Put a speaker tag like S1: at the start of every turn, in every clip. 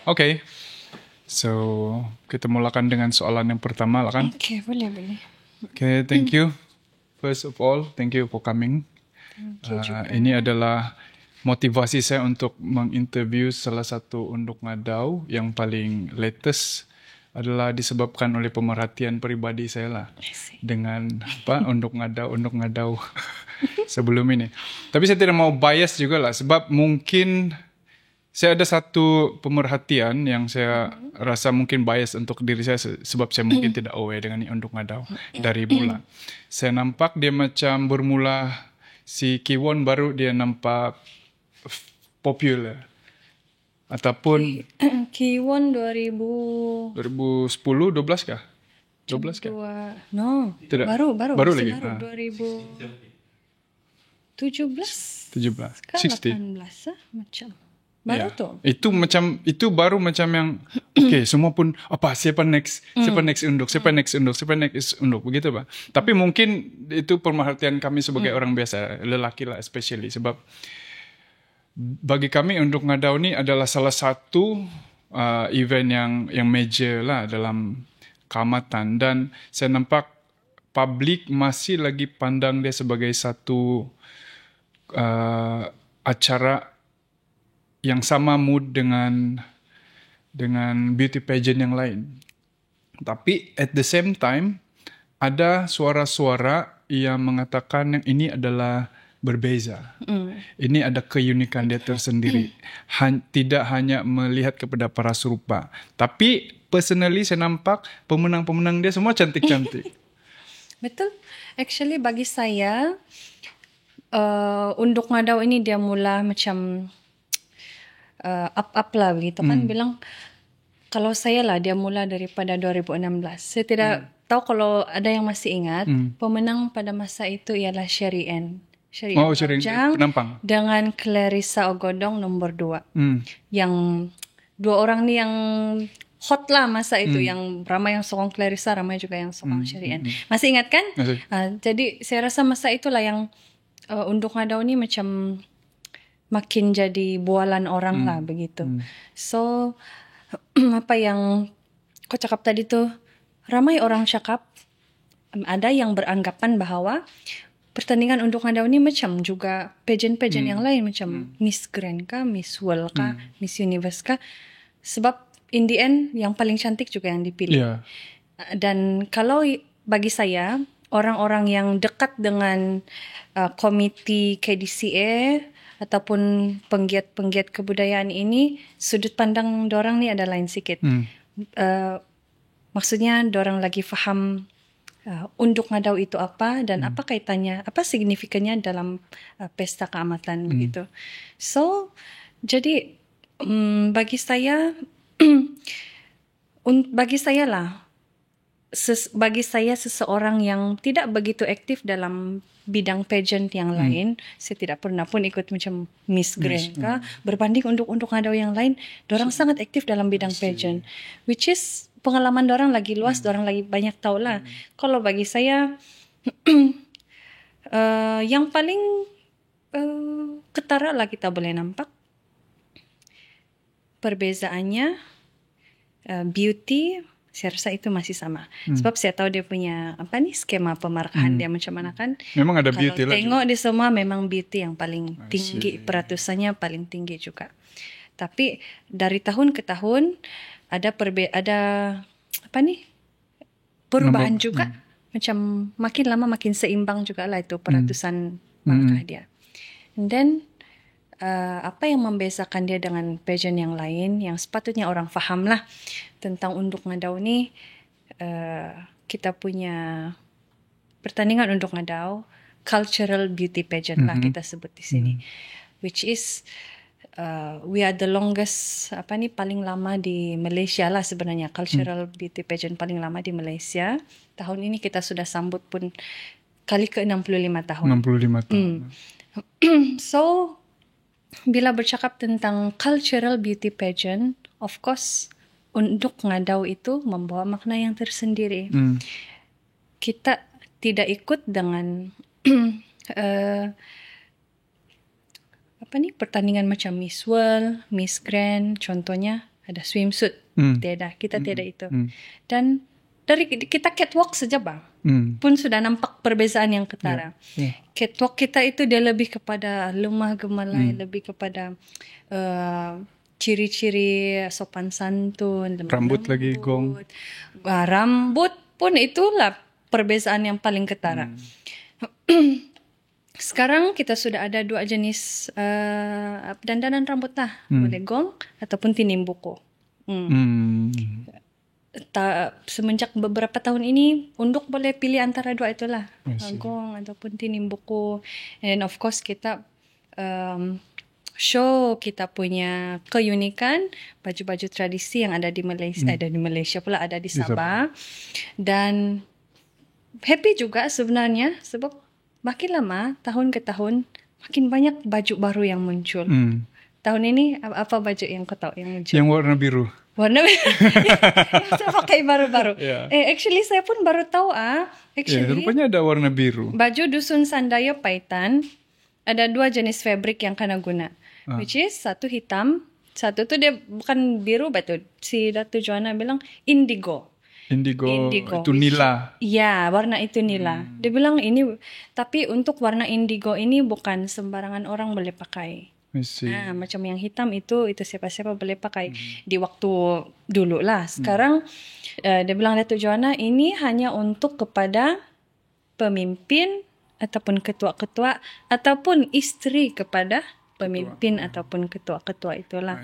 S1: Okay, so kita mulakan dengan soalan yang pertama lah kan.
S2: Okay, boleh.
S1: Okay, thank you. First of all, thank you for coming. Ini adalah motivasi saya untuk menginterview salah satu unduk ngadau yang paling latest adalah disebabkan oleh pemerhatian peribadi saya lah dengan unduk ngadau sebelum ini. Tapi saya tidak mau bias juga lah sebab mungkin saya ada satu pemerhatian yang saya rasa mungkin bias untuk diri saya sebab saya mungkin tidak aware dengan unduk ngadau dari mula. Saya nampak dia macam bermula si Kiwon baru dia nampak popular. Ataupun
S2: Kiwon 2010
S1: 12 kah? 12 kah?
S2: No,
S1: tidak.
S2: Baru
S1: lagi.
S2: 2017
S1: 17
S2: 16 macam. Baru tu.
S1: Itu baru macam yang okay, semua pun siapa next unduk begitu Pak. Tapi mungkin itu pemerhatian kami sebagai orang biasa, lelaki lah especially sebab bagi kami unduk ngadau ni adalah salah satu event yang major lah dalam keamatan dan saya nampak publik masih lagi pandang dia sebagai satu acara yang sama mood dengan beauty pageant yang lain. Tapi at the same time ada suara-suara yang mengatakan yang ini adalah berbeza. Ini ada keunikan dia tersendiri. Tidak hanya melihat kepada para serupa. Tapi personally saya nampak pemenang-pemenang dia semua cantik-cantik.
S2: Betul. Actually bagi saya unduk ngadau ini dia mula macam up lah begitu kan. Bilang kalau saya lah dia mula daripada 2016. Saya tidak tahu kalau ada yang masih ingat. Pemenang pada masa itu ialah Sherry Ann
S1: penampang
S2: dengan Clarissa Ogodong nombor 2. Yang dua orang ni yang hot lah masa itu, yang ramai yang sokong Clarissa, ramai juga yang sokong Sherry Ann. Masih ingat kan? Jadi saya rasa masa itulah yang unduk ngadau ni macam makin jadi bualan orang lah begitu. So apa yang kau cakap tadi tu, ramai orang cakap, ada yang beranggapan bahawa pertandingan unduk ngadau ni macam juga pageant-pageant yang lain macam Miss Grand kah, Miss World kah, Miss Universe kah. Sebab in the end yang paling cantik juga yang dipilih. Dan kalau bagi saya orang-orang yang dekat dengan komiti KDCA ataupun penggiat-penggiat kebudayaan ini, sudut pandang dorang ni ada lain sikit. Maksudnya dorang lagi faham unduk ngadau itu apa dan apa kaitannya, apa signifikannya dalam pesta keamatan begitu. So jadi bagi saya bagi saya seseorang yang tidak begitu aktif dalam bidang pageant yang lain, saya tidak pernah pun ikut macam Miss Grand kah, berbanding unduk ngadau yang lain, dorang sangat aktif dalam bidang pageant, which is pengalaman dorang lagi luas, dorang lagi banyak tahu lah. Kalau bagi saya yang paling ketara lah kita boleh nampak perbezaannya beauty. Saya rasa itu masih sama. Sebab saya tahu dia punya skema pemarkahan dia macam mana kan.
S1: Memang ada beauty lah.
S2: Kalau tengok di semua memang beauty yang paling tinggi, peratusannya paling tinggi juga. Tapi dari tahun ke tahun ada perubahan juga. Macam makin lama makin seimbang juga lah itu peratusan markah dia. And then apa yang membezakan dia dengan pageant yang lain yang sepatutnya orang faham lah tentang unduk ngadau ni, kita punya pertandingan unduk ngadau cultural beauty pageant lah kita sebut di sini, which is we are the longest paling lama di Malaysia lah sebenarnya, cultural beauty pageant paling lama di Malaysia. Tahun ini kita sudah sambut pun kali ke 65 tahun.
S1: 65 tahun.
S2: So bila bercakap tentang cultural beauty pageant, of course unduk ngadau itu membawa makna yang tersendiri. Kita tidak ikut dengan pertandingan macam Miss World, Miss Grand contohnya. ada swimsuit. Tiada, kita tiada itu. Dan dari kita catwalk saja bang, pun sudah nampak perbezaan yang ketara. Catwalk kita itu dia lebih kepada lemah gemalai, lebih kepada ciri-ciri sopan santun.
S1: Rambut lagi gong.
S2: Rambut pun itulah perbezaan yang paling ketara. Sekarang kita sudah ada 2 jenis dandanan rambut lah, boleh gong ataupun tinimbuku. Semenjak beberapa tahun ini, unduk boleh pilih antara 2 itulah, gong ataupun tinimbuku. And of course kita show kita punya keunikan baju-baju tradisi yang ada di Malaysia, ada di Malaysia pula, ada di Sabah. Dan happy juga sebenarnya sebab makin lama, tahun ke tahun, makin banyak baju baru yang muncul. Tahun ini apa baju yang kau tahu yang muncul?
S1: Yang warna biru.
S2: Warna biru. Saya pakai baru-baru. Actually saya pun baru tahu actually.
S1: Rupanya ada warna biru.
S2: Baju Dusun Sandayo Paitan ada 2 jenis fabric yang kena guna. Which is satu hitam, satu tu dia bukan biru betul. Si Datuk Joanna bilang indigo.
S1: Indigo itu nila.
S2: Ya, warna itu nila. Dia bilang ini, tapi untuk warna indigo ini bukan sembarangan orang boleh pakai. Macam yang hitam itu siapa-siapa boleh pakai di waktu dulu lah. Sekarang dia bilang Datuk Joanna ini hanya untuk kepada pemimpin ataupun ketua-ketua ataupun isteri kepada pemimpin ataupun ketua-ketua itulah.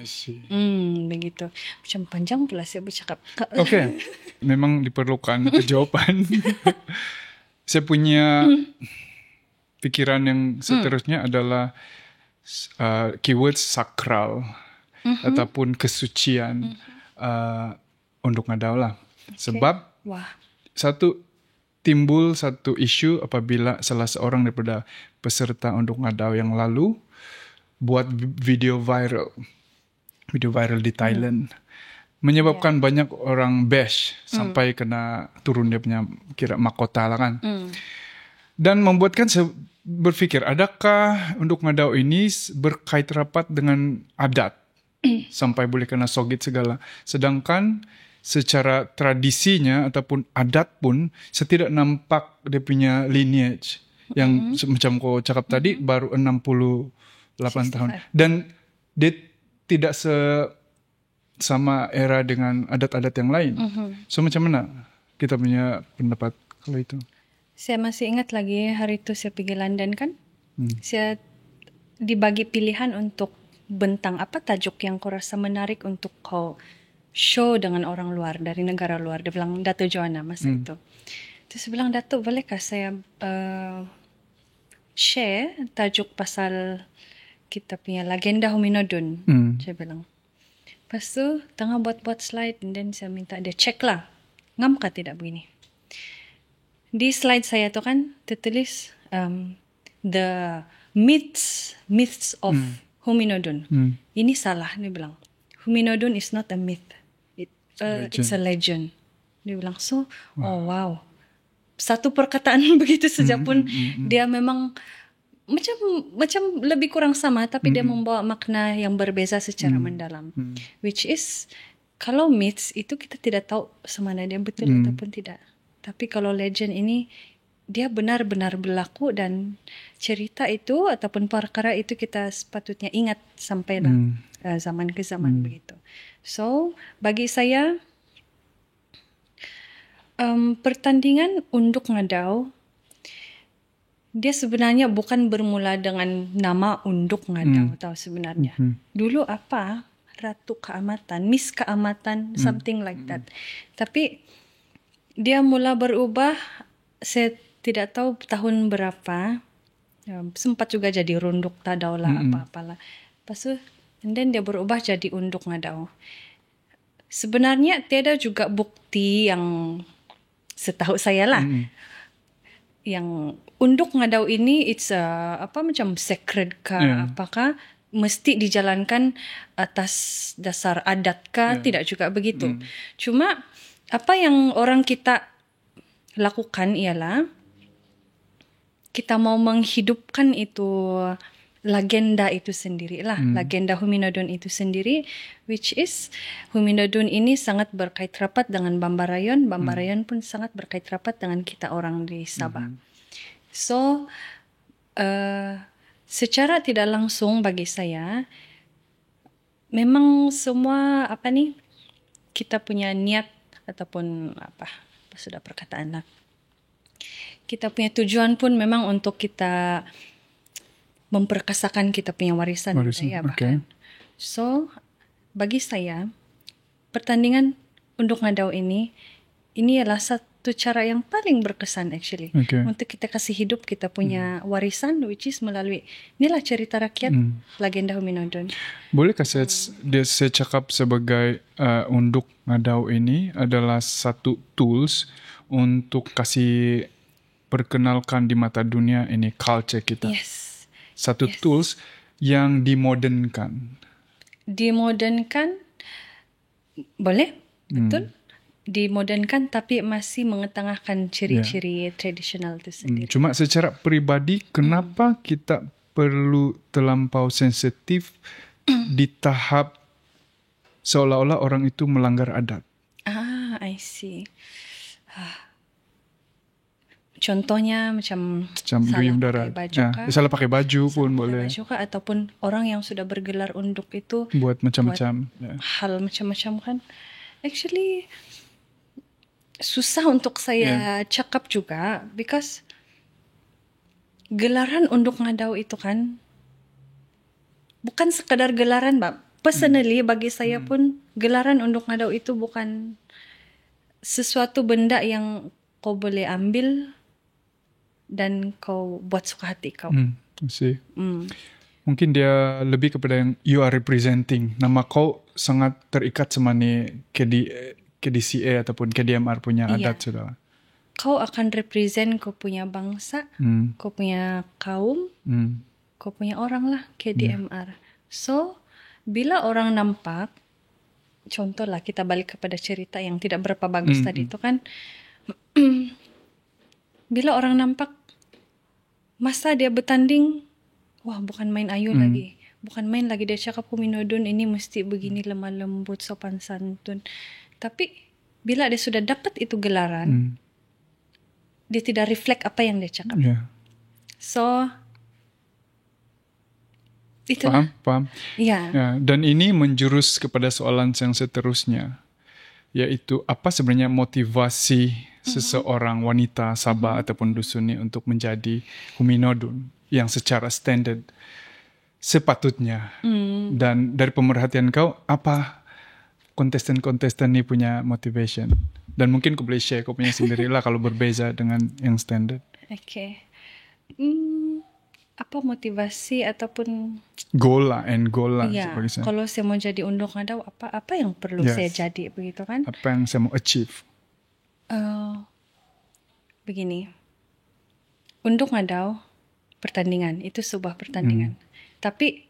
S2: Begitu. Macam panjang pula saya bercakap.
S1: Oke. Memang diperlukan jawaban. Saya punya pikiran yang seterusnya adalah keyword sakral ataupun kesucian unduk ngadau lah. Sebab timbul satu isu apabila salah seorang daripada peserta unduk ngadau yang lalu buat video viral di Thailand, menyebabkan banyak orang bash sampai kena turun dia punya kira mahkota lah kan. Dan membuatkan saya berfikir, adakah unduk ngadau ini berkait rapat dengan adat sampai boleh kena sogit segala, sedangkan secara tradisinya ataupun adat pun setidak nampak dia punya lineage yang macam kau cakap tadi baru 68 tahun. Dan dia tidak sama era dengan adat-adat yang lain. So macam mana kita punya pendapat kalau itu?
S2: Saya masih ingat lagi hari itu saya pergi London kan. Saya dibagi pilihan untuk bentang apa tajuk yang kau rasa menarik untuk kau show dengan orang luar, dari negara luar. Dia bilang, Datuk Joanna masa itu. Terus saya bilang, Datuk bolehkah saya share tajuk pasal kita punya legenda Hominodun. Saya bilang. Lepas tu tengah buat slide, and then saya minta dia check lah. Ngam kah tidak begini? Di slide saya tu kan tertulis the myths of Hominodun. Ini salah, dia bilang. Hominodun is not a myth. It's a legend. Dia bilang, so, oh wow. Satu perkataan begitu saja pun dia memang macam lebih kurang sama, tapi dia membawa makna yang berbeza secara mendalam. Which is, kalau myths itu kita tidak tahu semana dia betul ataupun tidak. Tapi kalau legend ini, dia benar-benar berlaku dan cerita itu ataupun perkara itu kita sepatutnya ingat sampailah zaman ke zaman begitu. So, bagi saya, pertandingan unduk ngadau, dia sebenarnya bukan bermula dengan nama unduk ngadau tahu sebenarnya. Dulu apa? Ratu Keamatan, Miss Keamatan, something like that. Tapi dia mula berubah, saya tidak tahu tahun berapa. Sempat juga jadi runduk tadau lah apa-apalah. Lepas tu, and then dia berubah jadi unduk ngadau. Sebenarnya tiada juga bukti yang setahu saya lah. Yang unduk ngadau ini it's macam sacred kah? Apakah mesti dijalankan atas dasar adat kah? Tidak juga begitu. Cuma apa yang orang kita lakukan ialah kita mau menghidupkan itu legenda itu sendiri lah, legenda Huminodon itu sendiri, which is Huminodon ini sangat berkait rapat dengan Bambarayon, Bambarayon pun sangat berkait rapat dengan kita orang di Sabah. So secara tidak langsung bagi saya, memang semua kita punya niat ataupun apa sudah perkataan lah. Kita punya tujuan pun memang untuk kita memperkasakan kita punya warisan budaya bahkan. So, bagi saya, pertandingan Unduk Ngadau ini adalah satu cara yang paling berkesan actually. Untuk kita kasih hidup kita punya warisan, which is melalui, inilah cerita rakyat legenda Huminodon.
S1: Bolehkah saya cakap sebagai Unduk Ngadau ini adalah satu tools untuk kasih perkenalkan di mata dunia ini culture kita. Satu tools yang dimodernkan.
S2: Dimodernkan, boleh, betul. Dimodernkan tapi masih mengetengahkan ciri-ciri tradisional itu sendiri.
S1: Cuma secara peribadi, kenapa kita perlu terlampau sensitif di tahap seolah-olah orang itu melanggar adat?
S2: I see. Contohnya macam
S1: salah pakai
S2: baju
S1: salah pakai baju pun boleh.
S2: Baju ataupun orang yang sudah bergelar unduk itu
S1: buat macam-macam
S2: hal macam-macam kan. Actually susah untuk saya cakap juga because gelaran Unduk Ngadau itu kan bukan sekadar gelaran, Mbak. Personally bagi saya pun gelaran Unduk Ngadau itu bukan sesuatu benda yang kau boleh ambil dan kau buat suka hati kau.
S1: Mungkin dia lebih kepada yang you are representing. Nama kau sangat terikat sama ni KDCA ataupun KDMR punya adat sudah.
S2: Kau akan represent kau punya bangsa, kau punya kaum, kau punya orang lah KDMR. So, bila orang nampak, contohlah kita balik kepada cerita yang tidak berapa bagus tadi itu kan, bila orang nampak masa dia bertanding, wah bukan main ayu lagi. Bukan main lagi dia cakap Huminodon ini mesti begini lemah lembut, sopan santun. Tapi bila dia sudah dapat itu gelaran, dia tidak reflect apa yang dia cakap. So, itu
S1: paham. Ya, dan ini menjurus kepada soalan yang seterusnya, yaitu apa sebenarnya motivasi seseorang wanita Sabah ataupun dusun ini untuk menjadi Huminodon yang secara standard sepatutnya. Dan dari pemerhatian kau, apa kontestan-kontestan ini punya motivation? Dan mungkin kau boleh share kau punya sendirilah kalau berbeza dengan yang standard.
S2: Apa motivasi ataupun
S1: goal lah.
S2: Kalau saya mau jadi Unduk Ngadau, apa yang perlu saya jadi begitu kan?
S1: Apa yang saya mau achieve?
S2: Begini, Unduk Ngadau pertandingan itu sebuah pertandingan. Tapi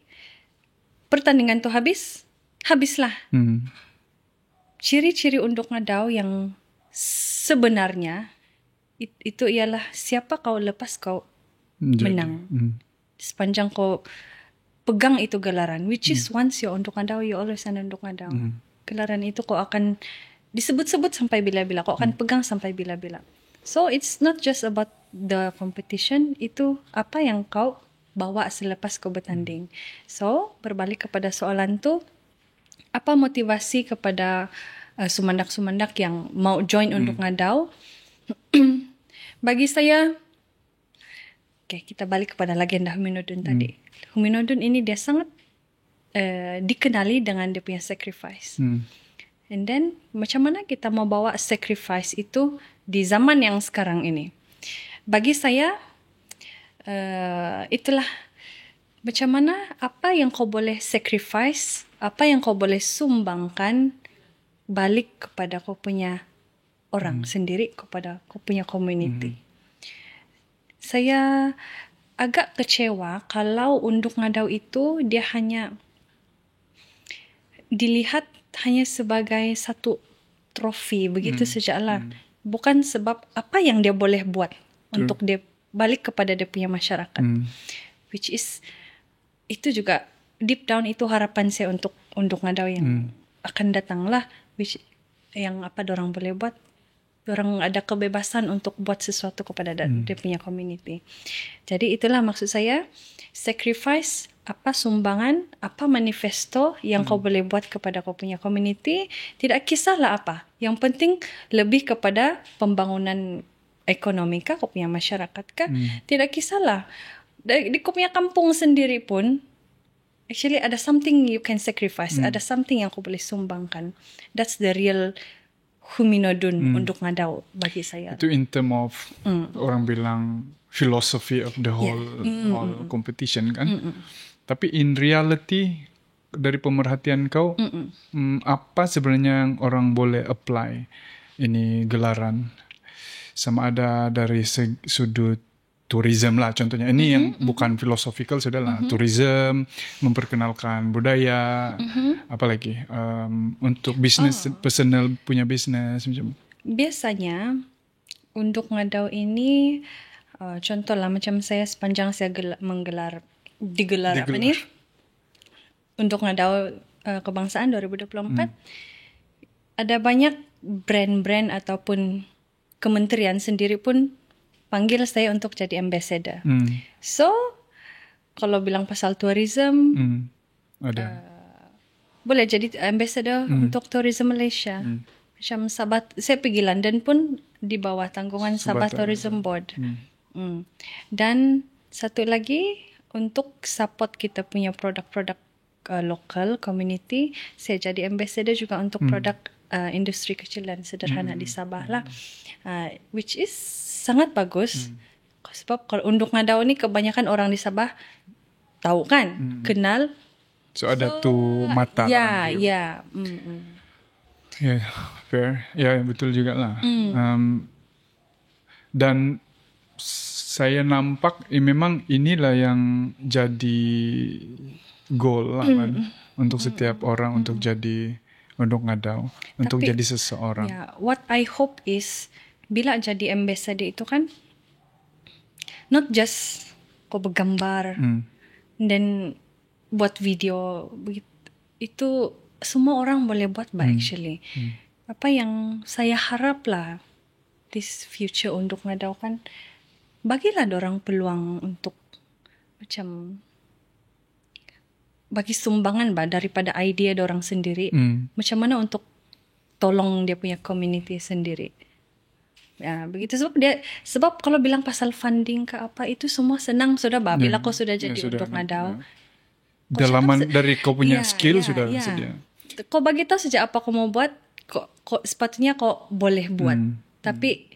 S2: pertandingan itu habislah. Ciri-ciri Unduk Ngadau yang sebenarnya itu ialah siapa kau lepas kau menang. Sepanjang kau pegang itu gelaran, which is once you're Unduk Ngadau, you always an Unduk Ngadau. Gelaran itu kau akan disebut-sebut sampai bila-bila, kau akan pegang sampai bila-bila. So it's not just about the competition, itu apa yang kau bawa selepas kau bertanding. So berbalik kepada soalan tu, apa motivasi kepada sumandak-sumandak yang mau join Unduk Ngadau? Bagi saya, kita balik kepada legenda Huminodon tadi. Huminodon ini dia sangat dikenali dengan dia punya sacrifice. And then, macam mana kita mau bawa sacrifice itu di zaman yang sekarang ini? Bagi saya, itulah macam mana apa yang kau boleh sacrifice, apa yang kau boleh sumbangkan balik kepada kau punya orang sendiri, kepada kau punya community. Saya agak kecewa kalau Unduk Ngadau itu dia hanya dilihat hanya sebagai satu trofi begitu sajalah. Bukan sebab apa yang dia boleh buat untuk dia balik kepada dia punya masyarakat. Which is itu juga deep down itu harapan saya untuk Ngadau yang akan datang lah, which yang apa dorang boleh buat, dorang ada kebebasan untuk buat sesuatu kepada dia punya community. Jadi itulah maksud saya, sacrifice apa sumbangan, apa manifesto yang kau boleh buat kepada kau punya community, tidak kisahlah apa. Yang penting lebih kepada pembangunan ekonomi kah, kau punya masyarakat kah, tidak kisahlah. Di kau punya kampung sendiri pun, actually ada something you can sacrifice, ada something yang kau boleh sumbangkan. That's the real Huminodun untuk Ngadau bagi saya.
S1: Itu in term of orang bilang philosophy of the whole competition kan. Tapi in reality dari pemerhatian kau apa sebenarnya yang orang boleh apply ini gelaran, sama ada dari sudut tourism lah contohnya. Ini yang bukan philosophical sudah lah. Tourism, memperkenalkan budaya, apalagi untuk bisnis, personal punya bisnis.
S2: Biasanya untuk Ngadau ini, contoh lah macam saya sepanjang saya digelar apa nih? Untuk Ngadau Kebangsaan 2024, ada banyak brand-brand ataupun kementerian sendiri pun panggil saya untuk jadi ambassador. So, kalau bilang pasal tourism,
S1: ada.
S2: Boleh jadi ambassador untuk tourism Malaysia. Macam Sabah, saya pergi London pun di bawah tanggungan Sabah Tourism Board. Dan satu lagi, untuk support kita punya produk-produk lokal, community, saya jadi ambassador juga untuk produk industri kecil dan sederhana di Sabah lah. Which is sangat bagus. Sebab kalau untuk Ngadau ni kebanyakan orang di Sabah tahu kan, kenal.
S1: So ada tu mata.
S2: Ya.
S1: Ya, fair. Ya, betul juga lah. Dan saya nampak memang inilah yang jadi goal lah kan, untuk setiap orang untuk jadi untuk Ngadau, untuk jadi seseorang.
S2: Yeah, what I hope is bila jadi ambassador itu kan not just kau bergambar dan buat video begitu, itu semua orang boleh buat actually. Apa yang saya harap lah this future untuk Ngadau kan, bagilah dorang peluang untuk macam bagi sumbangan daripada idea dorang sendiri. Macam mana untuk tolong dia punya community sendiri. Ya, begitu sebab kalau bilang pasal funding ke apa itu semua senang sudah bila kau sudah jadi untuk Ngadau.
S1: Dalaman dari kau punya skill sudah sedia.
S2: Kau bagi tahu saja apa kau mau buat, kau sepatutnya kau boleh buat. Tapi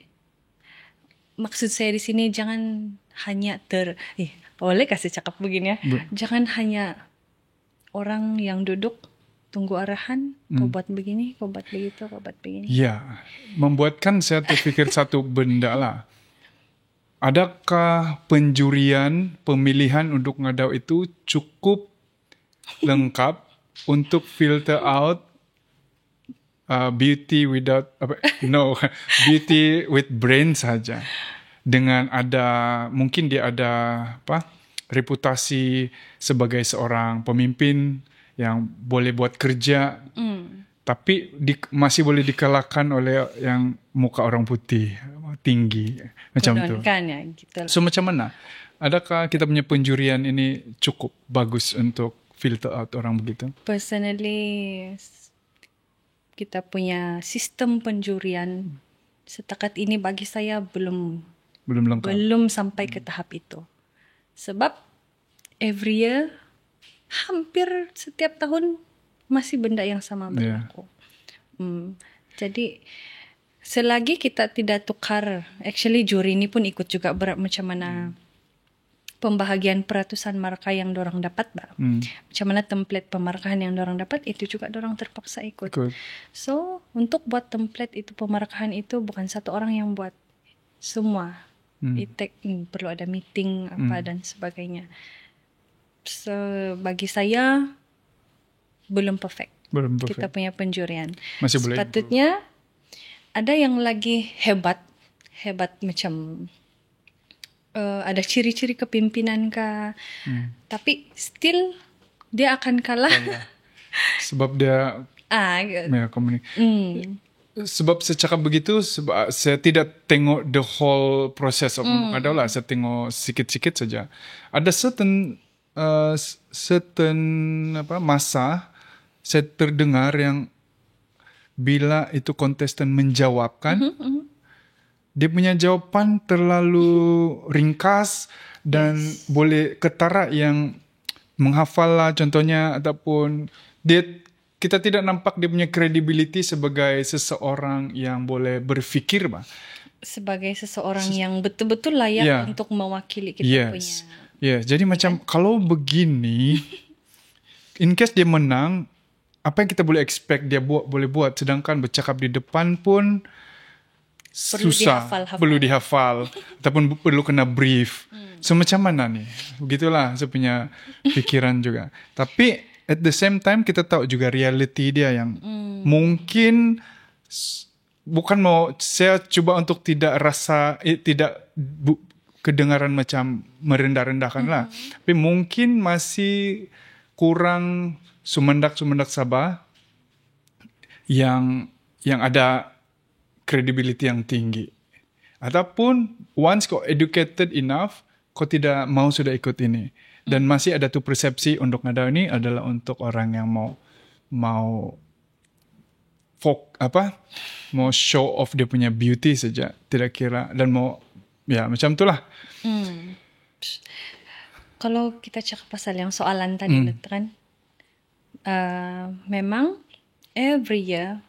S2: maksud saya di sini jangan hanya boleh kasih cakap begini ya. Jangan hanya orang yang duduk tunggu arahan, kau buat begini, kau buat begitu, kau buat begini.
S1: Ya, membuatkan saya terfikir satu benda lah. Adakah penjurian pemilihan untuk Ngadau itu cukup lengkap untuk filter out beauty beauty with brain saja, dengan mungkin dia ada reputasi sebagai seorang pemimpin yang boleh buat kerja, tapi masih boleh dikalahkan oleh yang muka orang putih tinggi macam tu.
S2: Ya, gitu lah.
S1: So macam mana? Adakah kita punya penjurian ini cukup bagus untuk filter out orang begitu?
S2: Personally, kita punya sistem penjurian setakat ini bagi saya belum
S1: lengkap.
S2: Belum sampai ke tahap itu. Sebab every year, hampir setiap tahun masih benda yang sama berlaku. Jadi selagi kita tidak tukar, actually juri ini pun ikut juga macam mana pembahagian peratusan markah yang dorang dapat, macam mana template pemarkahan yang dorang dapat, itu juga dorang terpaksa ikut. So untuk buat template itu, pemarkahan itu bukan satu orang yang buat, semua. Perlu ada meeting apa dan sebagainya. So bagi saya belum perfect. Kita punya penjurian.
S1: Masih boleh.
S2: Sepatutnya ada yang lagi hebat macam ada ciri-ciri kepimpinan kah. Tapi still dia akan kalah.
S1: Sebab dia sebab saya cakap begitu, sebab saya tidak tengok the whole process of undang adaw lah. Saya tengok sikit-sikit saja. Ada certain masa saya terdengar yang bila itu kontestan menjawabkan, dia punya jawapan terlalu ringkas dan boleh ketara yang menghafal lah contohnya, ataupun kita tidak nampak dia punya credibility sebagai seseorang yang boleh berfikir bah.
S2: Sebagai seseorang yang betul-betul layak untuk mewakili kita punya.
S1: Jadi macam kalau begini, in case dia menang, apa yang kita boleh expect dia boleh buat, sedangkan bercakap di depan pun susah, perlu dihafal ataupun perlu kena brief. So macam mana nih? Begitulah saya punya pikiran juga. Tapi at the same time kita tahu juga reality dia yang mungkin bukan mau saya cuba untuk tidak rasa kedengaran macam merendah-rendahkan lah. Tapi mungkin masih kurang sumendak Sabah yang ada credibility yang tinggi. Ataupun once kau educated enough, kau tidak mau sudah ikut ini. Dan masih ada tuh persepsi untuk ngadaw ini adalah untuk orang yang mau show off dia punya beauty saja, tidak kira, dan mau macam itulah.
S2: Kalau kita cakap pasal yang soalan tadi kan, memang every year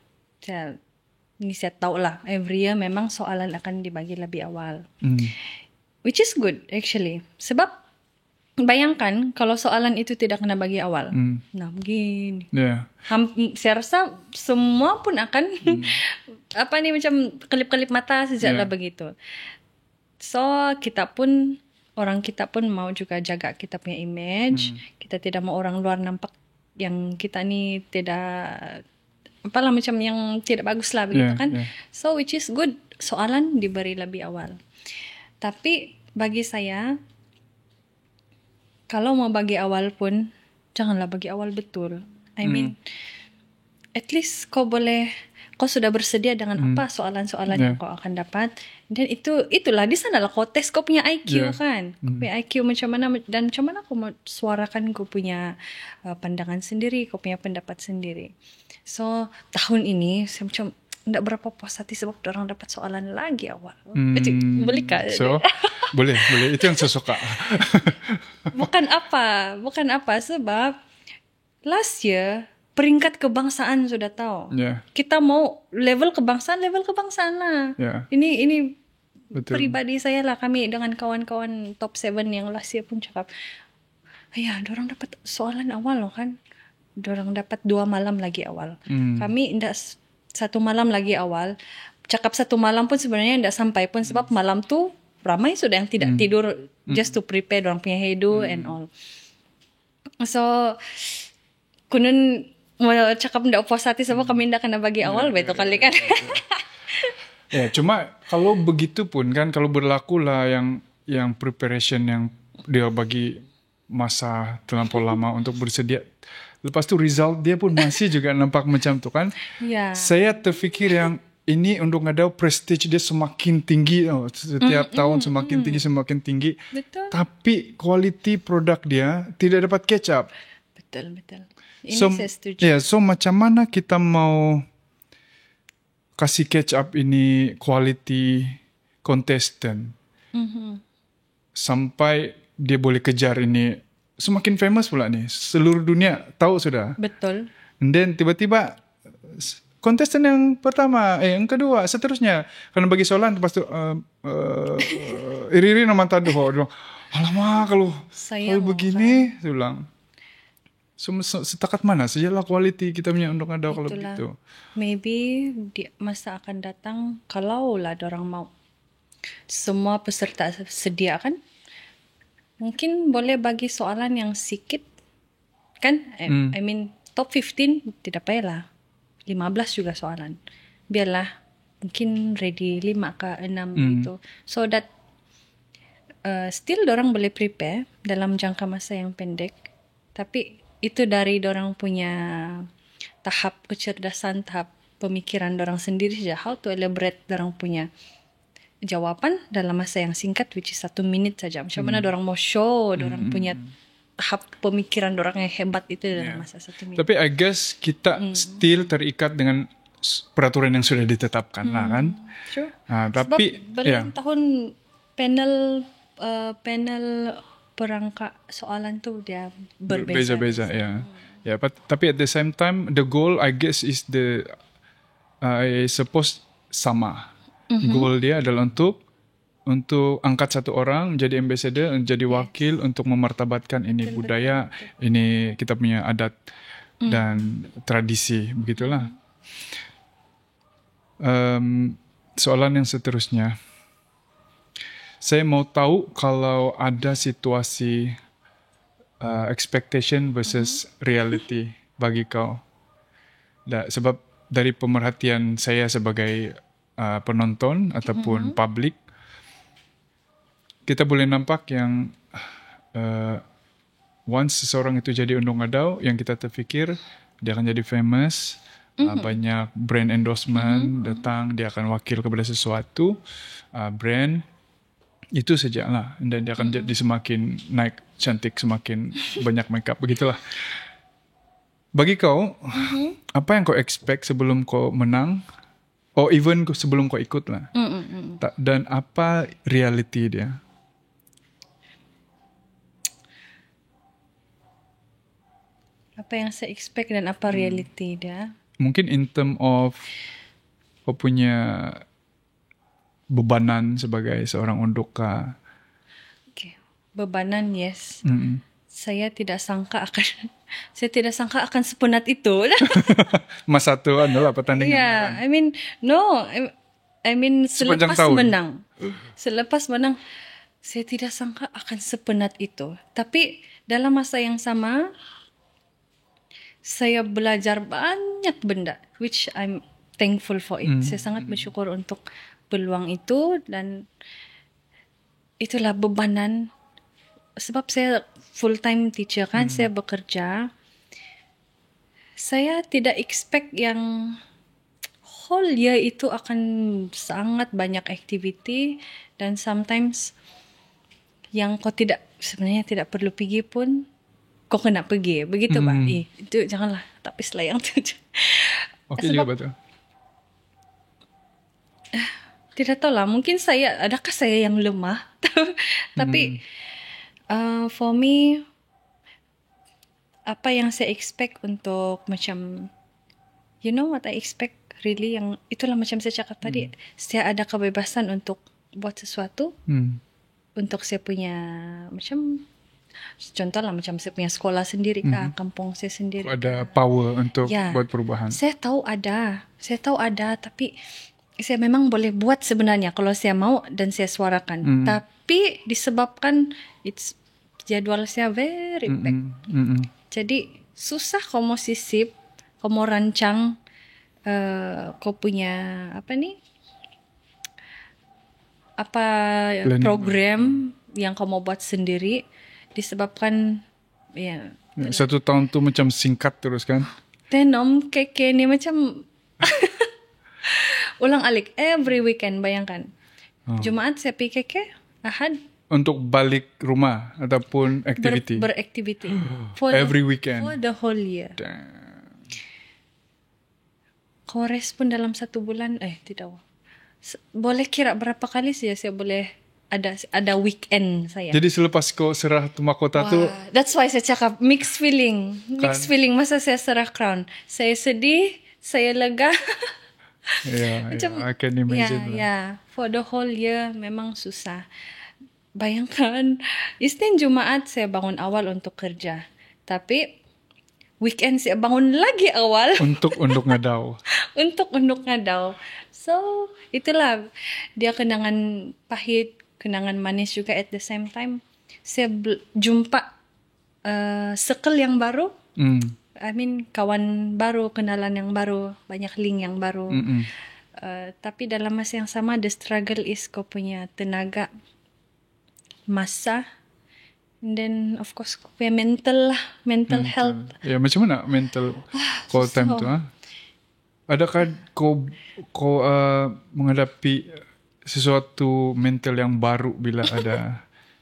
S2: ini saya tahu lah, every year memang soalan akan dibagi lebih awal, which is good actually, sebab bayangkan kalau soalan itu tidak kena bagi awal. Nah, begini. Saya rasa semua pun akan macam kelip-kelip mata sajalah begitu. So, orang kita pun mau juga jaga kita punya image. Kita tidak mau orang luar nampak yang kita ni tidak macam yang tidak bagus lah begitu kan. So, which is good. Soalan diberi lebih awal. Tapi bagi saya, kalau mau bagi awal pun, janganlah bagi awal betul. I mean, at least kau sudah bersedia dengan apa soalan-soalan yang kau akan dapat. Dan itulah, di sanalah kau tes kau punya IQ kan. Kau punya IQ macam mana, dan macam mana kau mau suarakan kau punya pandangan sendiri, kau punya pendapat sendiri. So, tahun ini, saya macam tidak berapa puas hati sebab orang dapat soalan lagi awal. Boleh kah?
S1: So, boleh. Itu yang saya suka.
S2: Bukan apa sebab last year peringkat kebangsaan sudah tahu. Kita mau level kebangsaan lah. Ini betul. Pribadi saya lah, kami dengan kawan-kawan top 7 yang last year pun cakap, dorang dapat soalan awal loh kan. Dorang dapat 2 malam lagi awal. Kami tidak 1 malam lagi awal. Cakap 1 malam pun sebenarnya tidak sampai pun, sebab malam tu ramai sudah yang tidak tidur just to prepare dorang punya hedu and all. So, kunun mau cakap tidak puas hati sebab kami tidak kena bagi awal, betul kali kan.
S1: Cuma kalau begitu pun kan, kalau berlaku lah yang preparation yang dia bagi masa terlampau lama untuk bersedia, lepas tu result dia pun masih juga nampak macam tu kan. Saya terfikir yang ini untuk ngadaw prestige dia semakin tinggi setiap tahun semakin tinggi.
S2: Betul.
S1: Tapi quality produk dia tidak dapat catch up.
S2: Betul. Ini saya setuju.
S1: So macam mana kita mau kasih catch up ini quality contestant sampai dia boleh kejar ini, semakin famous pula nih, seluruh dunia tahu sudah.
S2: Betul.
S1: And then tiba-tiba kontestan yang pertama, yang kedua, seterusnya. Karena bagi soalan, lepas tu iri-iri nama tadu. Alamak, kalau begini, saya bilang. Setakat mana sajalah kualiti kita punya untuk ada kalau begitu.
S2: Maybe di masa akan datang, kalau lah dorang mau semua peserta sedia kan, mungkin boleh bagi soalan yang sikit kan. I mean top 15 tidak payahlah 15 juga soalan, biarlah mungkin ready 5 ke 6 gitu, so that still dorang boleh prepare dalam jangka masa yang pendek, tapi itu dari dorang punya tahap kecerdasan, tahap pemikiran dorang sendiri saja, how to elaborate dorang punya jawaban dalam masa yang singkat, which is 1 minit saja. Macam mana dorang mau show dorang punya tahap pemikiran dorang yang hebat itu dalam masa 1 minit.
S1: Tapi I guess kita still terikat dengan peraturan yang sudah ditetapkan lah kan.
S2: Sure.
S1: Tapi
S2: sebab tahun panel perangkat soalan tu dia berbeza.
S1: Beza-beza ya. Ya, tapi at the same time the goal I guess is I suppose sama. Goal dia adalah untuk angkat satu orang menjadi ambassador, menjadi wakil untuk memartabatkan ini budaya, ini kita punya adat dan tradisi, begitulah. Soalan yang seterusnya, saya mau tahu kalau ada situasi expectation versus reality bagi kau. Sebab dari pemerhatian saya sebagai penonton ataupun publik, kita boleh nampak yang once seseorang itu jadi undang adau, yang kita terfikir dia akan jadi famous, banyak brand endorsement datang, dia akan wakil kepada sesuatu brand, itu saja lah, dan dia akan jadi semakin naik cantik, semakin banyak makeup, begitulah. Bagi kau, apa yang kau expect sebelum kau menang? Even sebelum kau ikut lah. Dan apa reality dia?
S2: Apa yang saya expect dan apa reality dia?
S1: Mungkin in term of kau punya bebanan sebagai seorang unduk kah?
S2: Okay. Bebanan, yes. Saya tidak sangka akan sepenat itu.
S1: Mas satu adalah pertandingan.
S2: Yeah, I mean selepas menang. Selepas menang, saya tidak sangka akan sepenat itu. Tapi dalam masa yang sama, saya belajar banyak benda, which I'm thankful for it. Saya sangat bersyukur untuk peluang itu, dan itulah bebanan. Sebab saya full time teacher kan, saya bekerja. Saya tidak expect yang whole year itu akan sangat banyak activity, dan sometimes yang kau sebenarnya tidak perlu pergi pun kau kena pergi. Begitu Pak. Itu janganlah, tapi selayang tu.
S1: Okey juga betul.
S2: Tidak tahu lah, mungkin adakah saya yang lemah? Tapi for me, apa yang saya expect untuk macam, you know what I expect really, yang itulah macam saya cakap tadi, saya ada kebebasan untuk buat sesuatu, untuk saya punya macam, contohlah macam saya punya sekolah sendiri kah, kampung saya sendiri.
S1: Ada power untuk buat perubahan.
S2: Saya tahu ada, tapi saya memang boleh buat sebenarnya kalau saya mau dan saya suarakan. Tapi disebabkan jadual saya very pack. Jadi susah kau mau sisip, kau mau rancang kau punya program yang kau mau buat sendiri, disebabkan
S1: satu tahun tu macam singkat terus kan.
S2: Tenom keke ni macam ulang-alik every weekend, bayangkan. Jumaat saya pergi keke, Ahad
S1: untuk balik rumah ataupun activity.
S2: Beraktiviti.
S1: Every weekend.
S2: For the whole year. Kau respon dalam 1 bulan, tidak. Boleh kira berapa kali saja saya boleh ada weekend saya.
S1: Jadi selepas kau serah tu mahkota tu,
S2: that's why saya cakap mixed feeling. Mixed feeling masa saya serah crown. Saya sedih, saya lega.
S1: Macam, I can imagine.
S2: For the whole year memang susah. Bayangkan, Isnin Jumaat saya bangun awal untuk kerja. Tapi weekend saya bangun lagi awal.
S1: Untuk unduk ngadau.
S2: Untuk unduk ngadau. So, itulah dia kenangan pahit, kenangan manis juga at the same time. Saya jumpa circle yang baru. I mean, kawan baru, kenalan yang baru, banyak link yang baru. Tapi dalam masa yang sama, the struggle is kau punya tenaga masa. And then of course ko punya mental health.
S1: Ya, macam mana mental call time tu? Adakah kau menghadapi sesuatu mental yang baru bila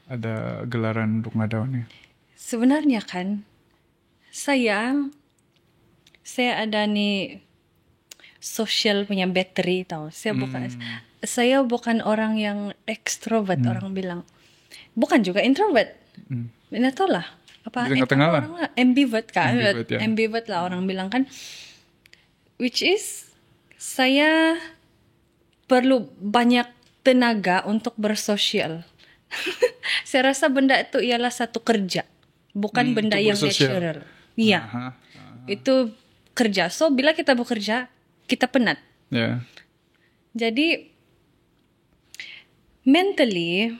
S1: ada gelaran Unduk Ngadau ni?
S2: Sebenarnya kan saya ada ni social punya battery tau. Saya bukan orang yang extrovert orang bilang. Bukan juga introvert. Tidak tahu lah. Apa
S1: tengah-tengah lah.
S2: Ambivert kan? Ambivert lah orang bilang kan. Which is saya perlu banyak tenaga untuk bersosial. Saya rasa benda itu ialah satu kerja, bukan benda yang natural. Iya, itu kerja. So bila kita bekerja, kita penat.
S1: Yeah.
S2: Jadi mentally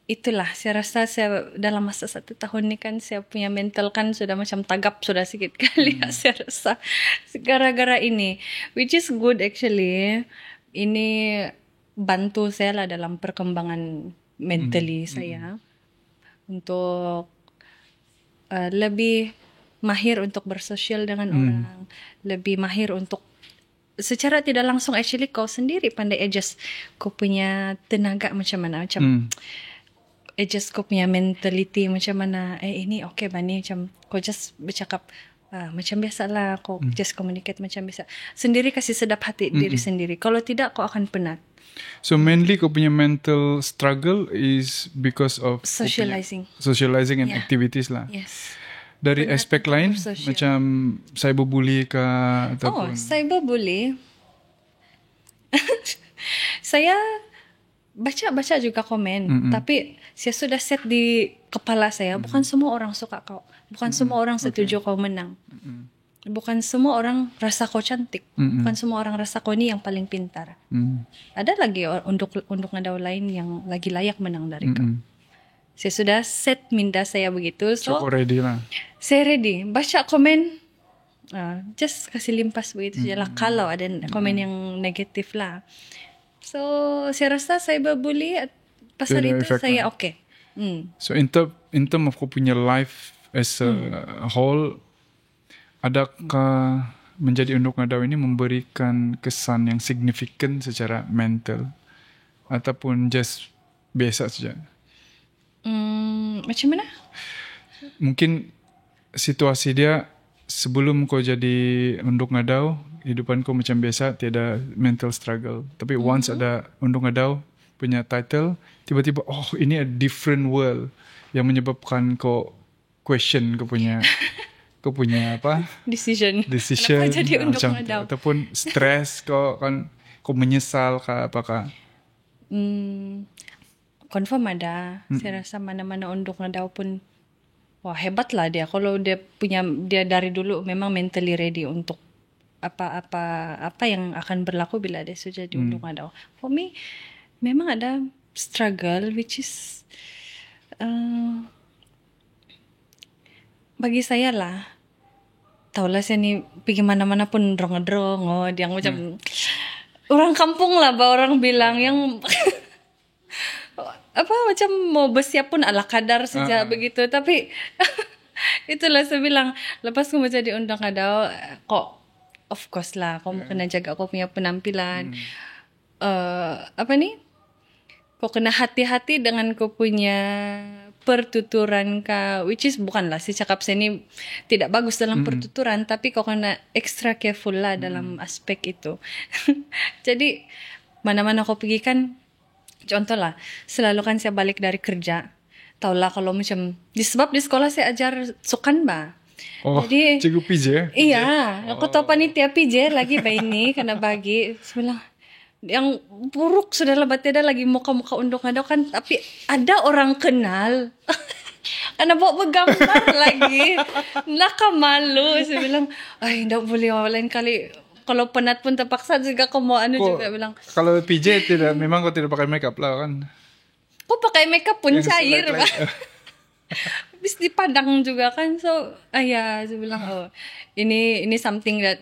S2: itulah saya rasa saya dalam masa 1 tahun ni kan saya punya mental kan sudah macam tagap sudah sikit kali saya rasa gara-gara ini, which is good actually. Ini bantu saya lah dalam perkembangan mentally saya untuk lebih mahir untuk bersosial dengan orang, lebih mahir untuk secara tidak langsung actually kau sendiri pandai adjust kau punya tenaga macam mana, macam adjust kau punya mentality macam mana. Ini okay bani, macam kau just bercakap macam biasalah, kau just communicate macam biasa. Sendiri kasih sedap hati diri sendiri. Kalau tidak kau akan penat.
S1: So mainly kau punya mental struggle is because of
S2: socializing
S1: and activities lah.
S2: Yes.
S1: Dari aspek lain macam cyberbully ke ataupun
S2: cyberbully. Saya baca juga komen, tapi saya sudah set di kepala saya, bukan semua orang suka kau, bukan semua orang setuju kau menang, bukan semua orang rasa kau cantik, bukan semua orang rasa kau ni yang paling pintar. Ada lagi unduk Ngadau lain yang lagi layak menang dari kau. Saya sudah set minda saya begitu, so
S1: ready lah.
S2: Saya ready baca komen, just kasih limpas begitu je lah. Kalau ada komen yang negatif lah. So saya rasa cyberbully pasal itu saya okay.
S1: So in term of kau punya life as a whole, adakah menjadi Unduk Ngadau ini memberikan kesan yang signifikan secara mental ataupun just biasa saja?
S2: Macam mana?
S1: Mungkin situasi dia sebelum kau jadi Unduk Ngadau, hidupan kau macam biasa, tiada mental struggle. Tapi once ada Unduk Ngadau punya title, tiba-tiba ini a different world yang menyebabkan kau question kau punya apa? Decision.
S2: Kenapa jadi Unduk Ngadau?
S1: Ataupun stress kau menyesal ke apakah?
S2: Confirm ada. Saya rasa mana-mana Unduk Ngadau pun hebat lah dia. Kalau dia dari dulu memang mentally ready untuk apa yang akan berlaku bila dia sudah di Unduk Ngadau. For me memang ada struggle which is bagi saya lah, taulah saya ni pergi mana-mana pun drong-drong yang macam orang kampung lah, orang bilang yang macam mau bersiap pun ala kadar saja begitu. Tapi itulah saya bilang, lepas aku jadi Unduk Ngadau, kok of course lah kau kena jaga kau punya penampilan. Kau kena hati-hati dengan kau punya pertuturan which is bukanlah si cakap saya ni tidak bagus dalam pertuturan, tapi kau kena extra careful lah dalam aspek itu. Jadi mana-mana kau pergi kan, contoh lah, selalu kan saya balik dari kerja, taulah kalau macam disebab di sekolah saya ajar sukan ba. Jadi
S1: cikgu PJ.
S2: Iya, aku tahu panitia PJ lagi ini kena bagi. Sebelah yang buruk sudah lebat tiada lagi muka-muka Unduk Ngadau kan, tapi ada orang kenal. Karena bawa bergambar lagi. Naka malu. Saya bilang, tak boleh lain kali. Kalau penat pun terpaksa juga kau mau juga bilang.
S1: Kalau PJ memang kau tidak pakai makeup lah kan.
S2: Kau pakai makeup pun yang cair. Habis dipandang juga kan. So, saya bilang, ini something that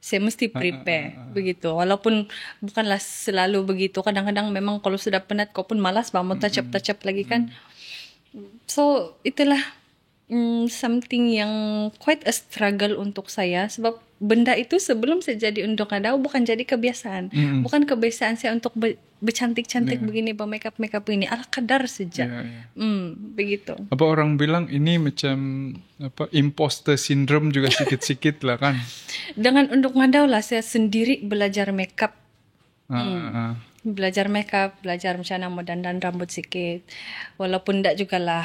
S2: saya mesti prepare begitu. Walaupun bukanlah selalu begitu. Kadang-kadang memang kalau sudah penat kau pun malas mau touch-up lagi kan. So itulah something yang quite a struggle untuk saya, sebab benda itu sebelum saya jadi undok ngadau bukan jadi kebiasaan. Bukan kebiasaan saya untuk bercantik-cantik begini, bermakeup begini, ala kadar saja. Begitu.
S1: Apa orang bilang ini macam imposter syndrome juga sikit-sikit lah kan.
S2: Dengan undok ngadau lah saya sendiri belajar makeup. Belajar makeup, belajar macam mana mau dandan rambut sikit. Walaupun ndaklah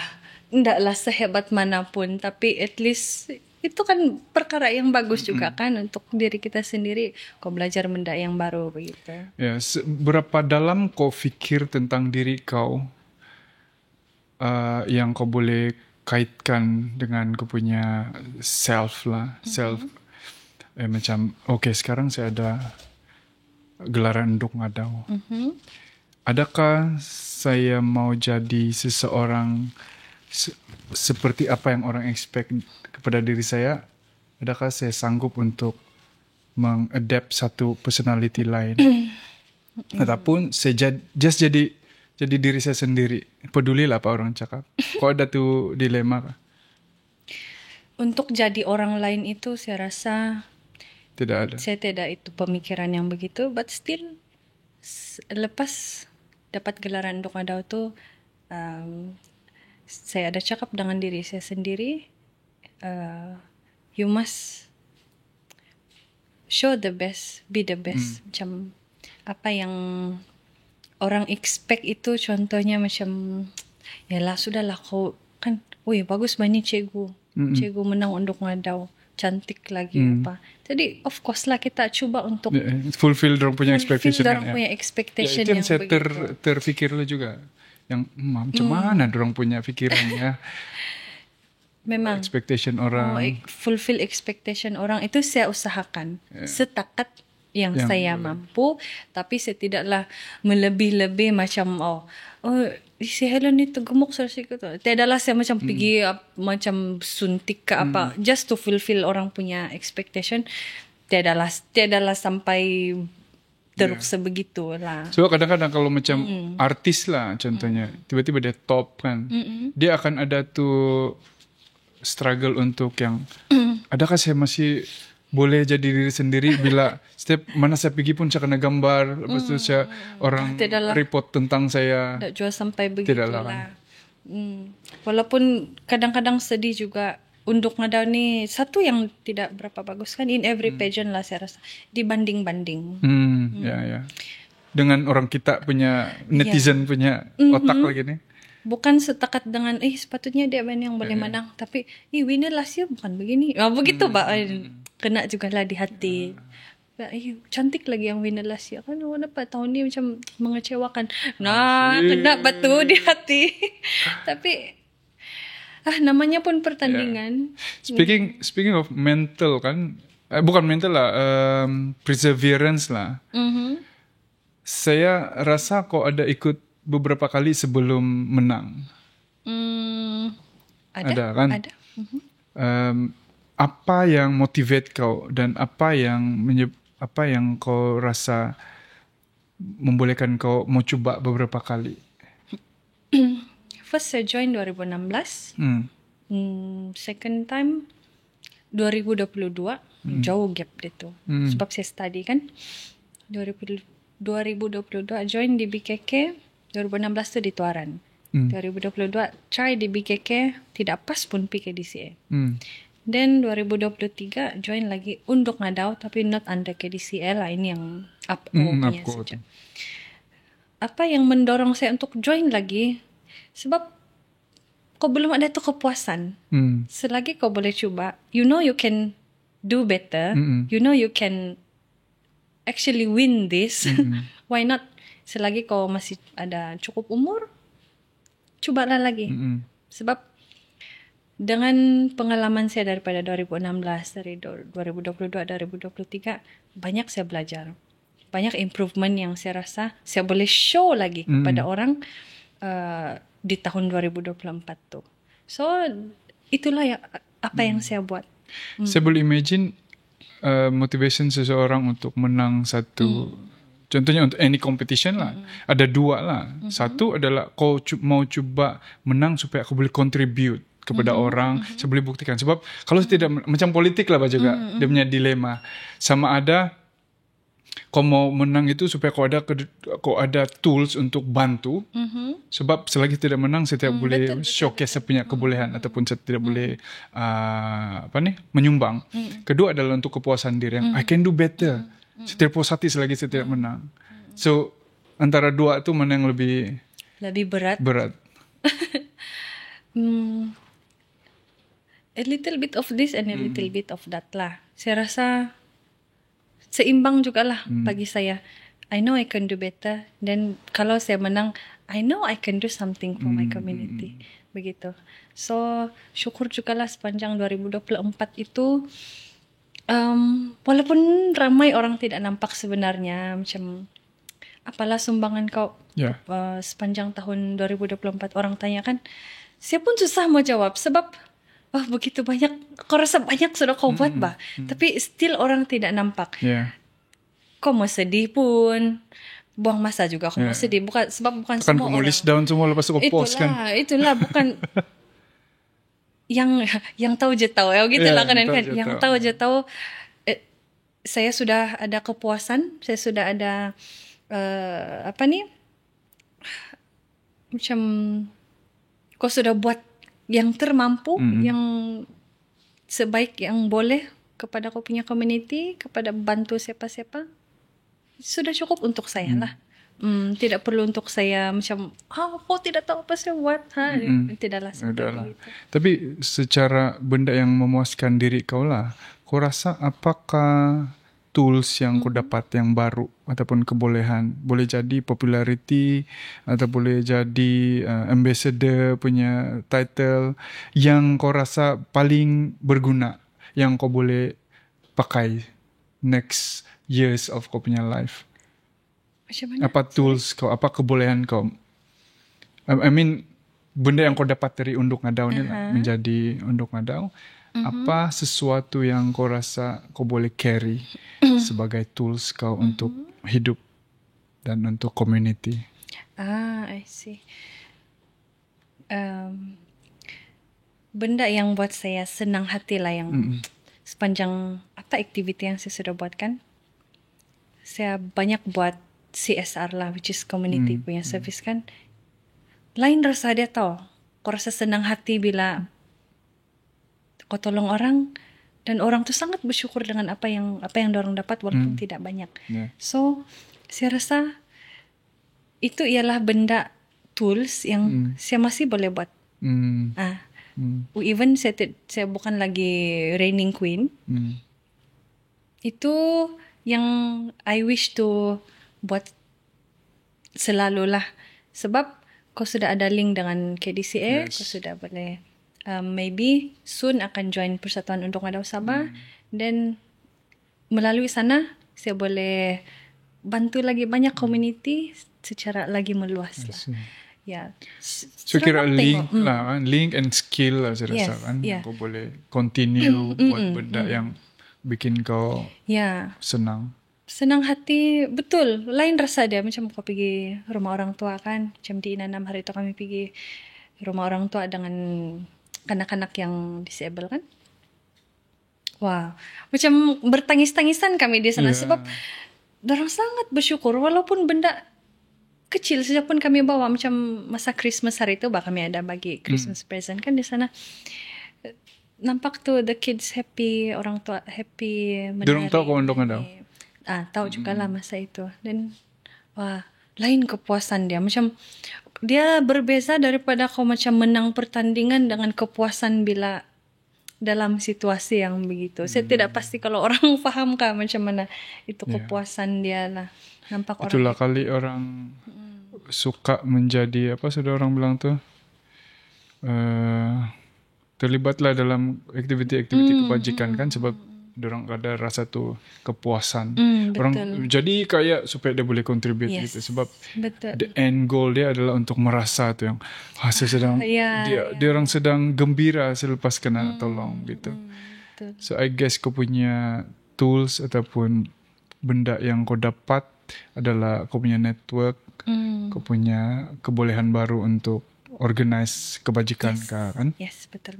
S2: sehebat manapun, tapi at least itu kan perkara yang bagus juga kan untuk diri kita sendiri. Kau belajar benda yang baru begitu.
S1: Ya, berapa dalam kau fikir tentang diri kau yang kau boleh kaitkan dengan kau punya self lah, macam sekarang saya ada gelaran unduk ngadau. Adakah saya mau jadi seseorang seperti apa yang orang expect kepada diri saya? Adakah saya sanggup untuk mengadapt satu personality lain? Ataupun saya just jadi diri saya sendiri? Pedulilah apa orang cakap. Kok ada tuh dilema kah?
S2: Untuk jadi orang lain itu saya rasa
S1: tidak ada.
S2: Saya tidak itu pemikiran yang begitu, but still lepas dapat gelaran unduk ngadau tu saya ada cakap dengan diri saya sendiri, you must show the best, be the best. Macam apa yang orang expect itu, contohnya macam yalah sudahlah kau kan, bagus banyak cikgu menang unduk ngadau, cantik lagi apa. Jadi of course lah kita cuba untuk
S1: fulfill dorang punya expectation.
S2: Itu
S1: yang saya terfikir lu juga. Yang macam mana dorang punya pikirannya.
S2: Memang
S1: expectation orang,
S2: fulfill expectation orang itu saya usahakan setakat yang saya mampu, tapi saya tidaklah melebih-lebih macam si Helen itu gemuk sekali tu. Tidaklah saya macam pergi macam suntik ke apa just to fulfill orang punya expectation. Tidaklah sampai teruk sebegitu lah.
S1: So kadang-kadang kalau macam artis lah contohnya, tiba-tiba dia top kan, dia akan ada tuh struggle untuk yang adakah saya masih boleh jadi diri sendiri bila setiap mana saya pergi pun saya kena gambar, lepas tu saya orang report tentang saya.
S2: Tak jual sampai begitulah. Walaupun kadang-kadang sedih juga. Unduk ngadau ni satu yang tidak berapa bagus kan, in every pageant lah saya rasa dibanding-banding.
S1: Ya. Dengan orang kita punya netizen punya otak lagi nih.
S2: Bukan setakat dengan sepatutnya dia yang boleh menang, tapi winner last year bukan begini. Begitu Pak. Kena jugalah di hati. Cantik lagi yang winner last year kan, dapat tahun ni macam mengecewakan. Kena batu di hati. Tapi namanya pun pertandingan.
S1: Speaking of mental kan, bukan mental lah, perseverance lah. Saya rasa kok ada ikut beberapa kali sebelum menang. Ada kan? Ada. Apa yang motivate kau dan apa yang kau rasa membolehkan kau mau coba beberapa kali?
S2: First saya join 2016. Second time 2022. Jauh gap dia tu. Sebab saya study kan. 2022 join di BKK. 2016 tu di Tuaran. 2022 try di BKK. Tidak pas pun PKDCA. Then 2023 join lagi unduk ngadau, tapi not under KDCA lah. Ini yang punya saja. Apa yang mendorong saya untuk join lagi? Sebab kau belum ada tu kepuasan. Selagi kau boleh cuba, you know you can do better. You know you can actually win this. Why not? Selagi kau masih ada cukup umur, cubalah lagi. Sebab dengan pengalaman saya daripada 2016, dari 2022, 2023, banyak saya belajar. Banyak improvement yang saya rasa saya boleh show lagi kepada orang di tahun 2024 tu. So itulah apa yang saya buat.
S1: Saya boleh imagine motivation seseorang untuk menang satu. Contohnya untuk any competition lah, ada dua lah. Satu adalah kau mau coba menang supaya kau boleh contribute kepada orang, saya boleh buktikan. Sebab kalau tidak, macam politik lah juga, dia punya dilema. Sama ada, kau mau menang itu supaya kau ada tools untuk bantu. Sebab selagi tidak menang, saya tidak boleh showcase saya punya kebolehan ataupun saya tidak boleh menyumbang. Kedua adalah untuk kepuasan diri yang I can do better. Saya tidak puas hati selagi saya tidak menang. So antara dua itu mana yang lebih berat?
S2: A little bit of this and a little bit of that lah. Saya rasa seimbang juga lah bagi saya. I know I can do better. Dan kalau saya menang, I know I can do something for my community. Begitu. So syukur juga lah sepanjang 2024 itu, walaupun ramai orang tidak nampak sebenarnya, macam apalah sumbangan kau sepanjang tahun 2024, orang tanyakan, saya pun susah mau jawab sebab begitu banyak, kau rasa banyak sudah kau buat tapi still orang tidak nampak. Kau mau sedih pun buang masa juga kau mau sedih, bukan semua orang
S1: list down semua lepas kau post kan.
S2: Itulah bukan yang tahu je tahu gitulah kan. Yang tahu je tahu. Saya sudah ada kepuasan, saya sudah ada macam kau sudah buat yang termampu, yang sebaik yang boleh kepada kau punya community, kepada bantu siapa-siapa, sudah cukup untuk saya lah. Tidak perlu untuk saya macam kau tidak tahu apa saya buat. Tidaklah seperti itu.
S1: Tapi secara benda yang memuaskan diri kau lah, kau rasa apakah tools yang kau dapat yang baru ataupun kebolehan, boleh jadi popularity atau boleh jadi ambassador punya title, yang kau rasa paling berguna, yang kau boleh pakai next years of kau punya life? Apa tools kau, apa kebolehan kau? I mean, benda yang kau dapat dari Unduk Ngadau ni lah, menjadi Unduk Ngadau. Apa sesuatu yang kau rasa kau boleh carry sebagai tools kau untuk hidup dan untuk community?
S2: I see. Benda yang buat saya senang hati lah, yang sepanjang aktiviti yang saya sudah buat kan, saya banyak buat CSR lah, which is community punya service kan. Lain rasa dia tau. Kau rasa senang hati bila kau tolong orang dan orang tu sangat bersyukur dengan apa yang orang dapat walaupun tidak banyak. So saya rasa itu ialah benda tools yang saya masih boleh buat. Even saya bukan lagi reigning queen. Itu yang I wish to buat selalu lah. Sebab kau sudah ada link dengan KDCA, kau sudah boleh maybe soon akan join Persatuan Unduk Ngadau Sabah, dan melalui sana saya boleh bantu lagi banyak community secara lagi meluas lah.
S1: So kira link and skill lah saya rasa kan. Kau boleh continue buat benda yang bikin kau senang hati. Betul, lain rasa dia macam kau pergi rumah orang tua kan. Macam di Inanam hari itu kami pergi rumah orang tua dengan kanak-kanak yang disable kan. Wow, macam bertangis-tangisan kami di sana sebab dorang sangat bersyukur walaupun benda kecil saja pun kami bawa. Macam masa Christmas hari itu kami ada bagi Christmas present kan di sana. Nampak tu the kids happy, orang tua happy. Dorang tahu kau Unduk Ngadau?
S2: Tahu juga lah masa itu. Dan lain kepuasan dia. Macam dia berbeza daripada kau macam menang pertandingan dengan kepuasan bila dalam situasi yang begitu. Saya tidak pasti kalau orang faham kah macam mana itu kepuasan dia lah. Nampak orang.
S1: Itulah kali orang suka menjadi apa sudah orang bilang tu, terlibatlah dalam aktiviti-aktiviti kebajikan kan, sebab dorang ada rasa tu kepuasan. Orang jadi kayak supaya dia boleh contribute gitu. Sebab the end goal dia adalah untuk merasa tu yang saya sedang dia orang sedang gembira selepas kena tolong gitu. So I guess kau punya tools ataupun benda yang kau dapat adalah kau punya network, kau punya kebolehan baru untuk organize kebajikan kan?
S2: Yes, betul.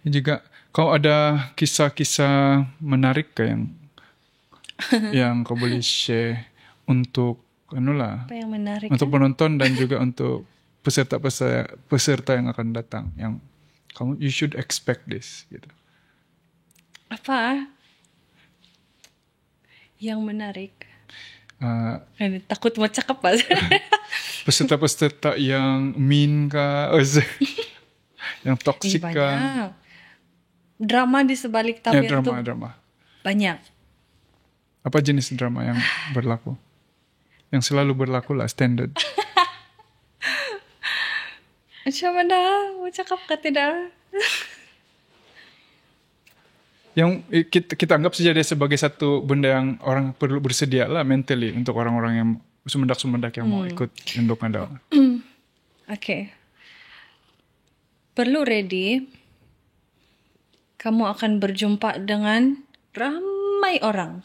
S1: Juga kau ada kisah-kisah menarik ke yang kau boleh share untuk
S2: apa yang menarik
S1: untuk penonton dan juga untuk peserta yang akan datang, yang you should expect this gitu.
S2: Apa yang menarik? Takut mau cakap apa?
S1: Peserta-peserta yang mean kah, yang toxic kah?
S2: Drama di sebalik tabir itu
S1: drama.
S2: Banyak.
S1: Apa jenis drama yang berlaku? Yang selalu berlaku lah, standard.
S2: Macam mana? Mau cakap ke tidak?
S1: Yang kita anggap saja dia sebagai satu benda yang orang perlu bersedia lah mentally untuk orang-orang yang sumendak-sumendak yang mau ikut Undok Ngadau.
S2: Okay. Perlu ready. Kamu akan berjumpa dengan ramai orang.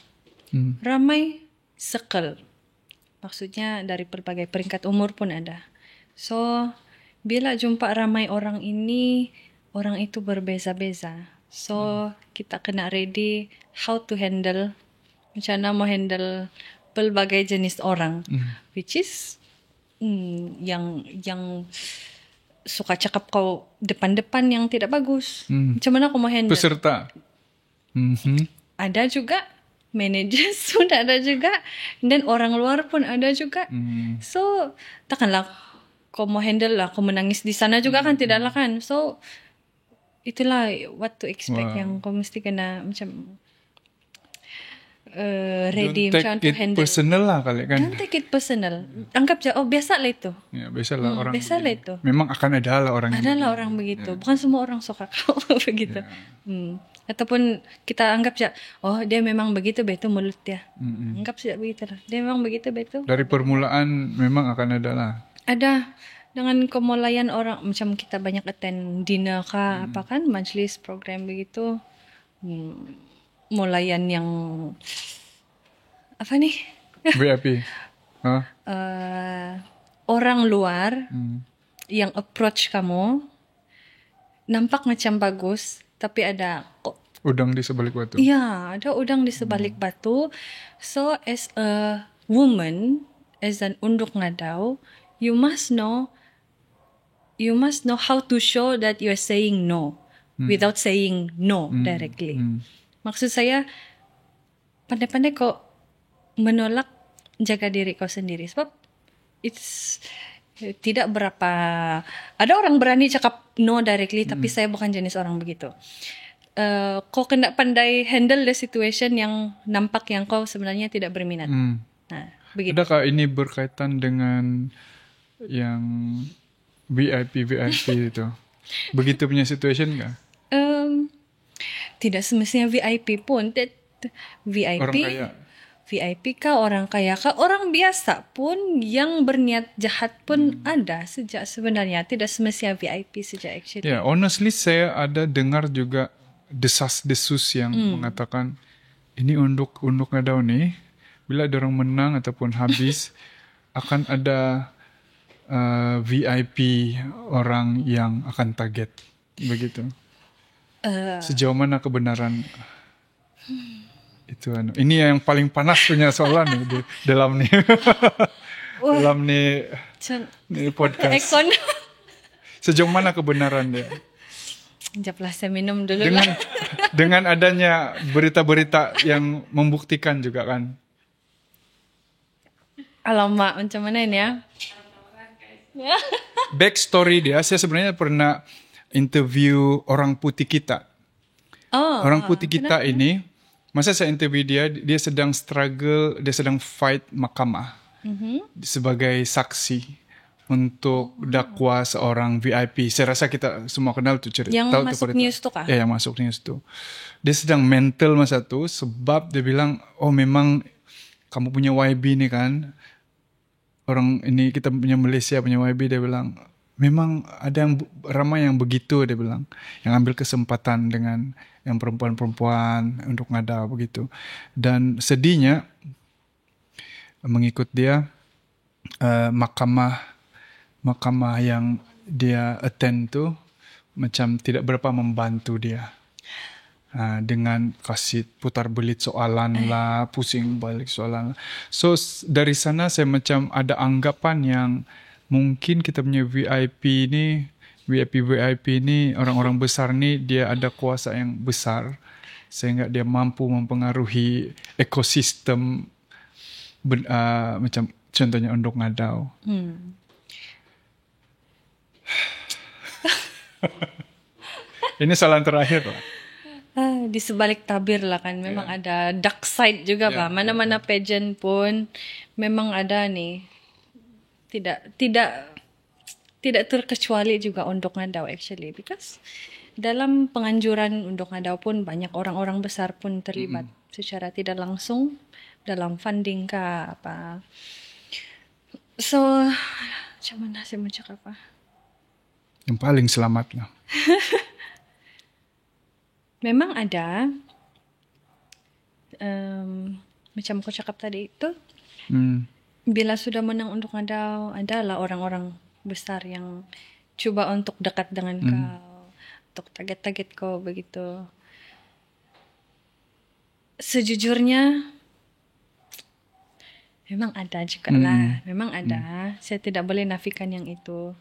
S2: Ramai circle. Maksudnya dari berbagai peringkat umur pun ada. So, bila jumpa ramai orang ini, orang itu berbeza-beza. So, kita kena ready how to handle, macam mana mau handle pelbagai jenis orang. Which is, yang suka cakap kau depan-depan yang tidak bagus. Macam mana kau mau handle?
S1: Peserta.
S2: Ada juga. Managers pun ada juga. Dan orang luar pun ada juga. So, takkanlah kau mau handle lah. Kau menangis di sana juga kan. Tidaklah kan. So, itulah what to expect. Yang kau mesti kena macam ready macam to handle.
S1: Don't take it personal lah kali kan.
S2: Don't take it personal. Anggap je, biasa lah itu.
S1: Ya, biasa lah orang.
S2: Biasa lah itu.
S1: Memang akan ada lah orang.
S2: Ada lah orang begitu. Bukan semua orang suka kau begitu. Ataupun kita anggap je, oh dia memang begitu, betul mulut dia. Anggap saja begitu lah. Dia memang begitu, betul.
S1: Dari permulaan memang akan ada lah.
S2: Ada. Dengan kemulaian orang, macam kita banyak attend dinner kah, apa kan, majlis, program begitu. Mulayan yang, apa nih?
S1: VIP.
S2: Orang luar yang approach kamu, nampak macam bagus, tapi ada
S1: udang di sebalik batu.
S2: Ya, ada udang di sebalik batu. So, as a woman, as an Undok Ngadau, you must know how to show that you are saying no without saying no directly. Maksud saya, pandai-pandai kau menolak, jaga diri kau sendiri. Sebab it's tidak berapa, ada orang berani cakap no directly, tapi saya bukan jenis orang begitu. Kau kena pandai handle the situation yang nampak yang kau sebenarnya tidak berminat. Nah, begitu.
S1: Adakah ini berkaitan dengan yang VIP itu? Begitu punya situation nggak?
S2: Tidak semestinya VIP pun. VIP. Orang kaya. VIP kah, orang kaya kah, orang biasa pun yang berniat jahat pun ada sejak sebenarnya. Tidak semestinya VIP sejak actually.
S1: Yeah, honestly saya ada dengar juga desas-desus yang mengatakan ini Undok Ngadau nih, bila ada orang menang ataupun habis akan ada VIP orang yang akan target begitu. Sejauh mana kebenaran itu? Ini yang paling panas punya soalan nih di dalam nih dalam nih podcast. Sejauh mana kebenaran dia?
S2: Sekejaplah saya minum dulu
S1: dengan adanya berita-berita yang membuktikan juga kan.
S2: Alamak, macam mana ini ya?
S1: Backstory dia, saya sebenarnya pernah interview orang putih kita. Orang putih kita ini, masa saya interview dia sedang struggle, dia sedang fight mahkamah sebagai saksi untuk dakwa seorang VIP. Saya rasa kita semua kenal tuh cerita.
S2: Yang masuk news tuh kah?
S1: Ya, yang masuk news tuh. Dia sedang mental masa tuh sebab dia bilang, oh memang kamu punya YB nih kan. Orang ini kita punya Malaysia punya YB, dia bilang memang ada yang ramai yang begitu, dia bilang, yang ambil kesempatan dengan yang perempuan-perempuan untuk ngadau begitu. Dan sedihnya mengikut dia mahkamah yang dia attend tu macam tidak berapa membantu dia. Dengan kasih putar belit soalan lah, pusing balik soalan lah. So dari sana saya macam ada anggapan yang mungkin kita punya VIP ni orang-orang besar ni dia ada kuasa yang besar sehingga dia mampu mempengaruhi ekosistem macam contohnya Undok Ngadau. Ini soalan terakhir lah.
S2: Di sebalik tabir lah kan memang ada dark side juga Pak. Mana-mana pageant pun memang ada nih. Tidak terkecuali juga Undok Ngadau actually, because dalam penganjuran Undok Ngadau pun banyak orang-orang besar pun terlibat secara tidak langsung dalam funding kah apa. So macam mana saya mau cakap apa?
S1: Yang paling selamat lah.
S2: Memang ada macam kau cakap tadi itu bila sudah menang Undok Ngadau adalah orang-orang besar yang cuba untuk dekat dengan kau, untuk target-target kau begitu. Sejujurnya memang ada juga lah, memang ada. Saya tidak boleh nafikan yang itu.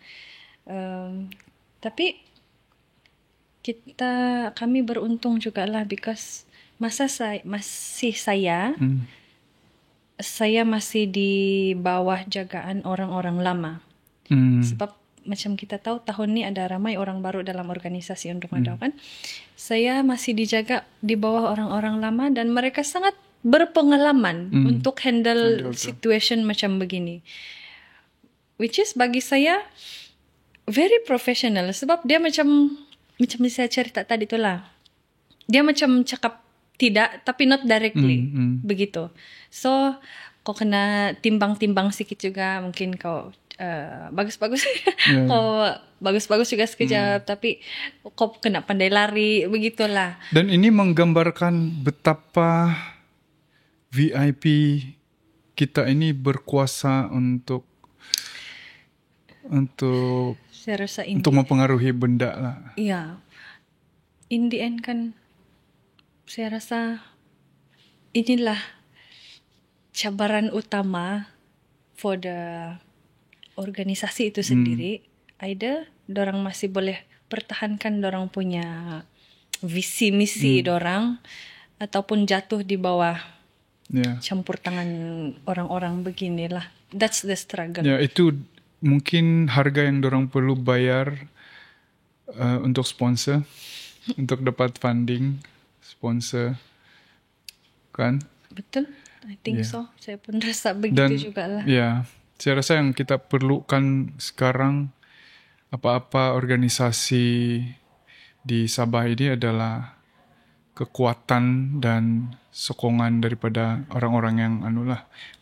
S2: Tapi kami beruntung juga lah, because saya masih di bawah jagaan orang-orang lama. Sebab macam kita tahu tahun ni ada ramai orang baru dalam organisasi Undok Ngadau kan. Saya masih dijaga di bawah orang-orang lama dan mereka sangat berpengalaman untuk handle situation macam begini. Which is bagi saya very professional, sebab dia macam saya cerita tadi tu lah. Dia macam cakap tidak, tapi not directly. Begitu. So, kau kena timbang-timbang sikit juga. Mungkin kau bagus-bagus. Kau bagus-bagus juga sekejap. Tapi kau kena pandai lari. Begitulah.
S1: Dan ini menggambarkan betapa VIP kita ini berkuasa untuk
S2: saya rasa
S1: untuk mempengaruhi benda lah.
S2: Ya. In the end kan saya rasa inilah cabaran utama for the organisasi itu sendiri. Either dorang masih boleh pertahankan dorang punya visi misi dorang ataupun jatuh di bawah campur tangan orang-orang beginilah. That's the struggle.
S1: Ya, itu mungkin harga yang dorang perlu bayar untuk sponsor, untuk dapat funding sponsor, kan?
S2: Betul, I think so. Saya pun rasa begitu juga lah.
S1: Ya, saya rasa yang kita perlukan sekarang apa-apa organisasi di Sabah ini adalah kekuatan dan sokongan daripada orang-orang yang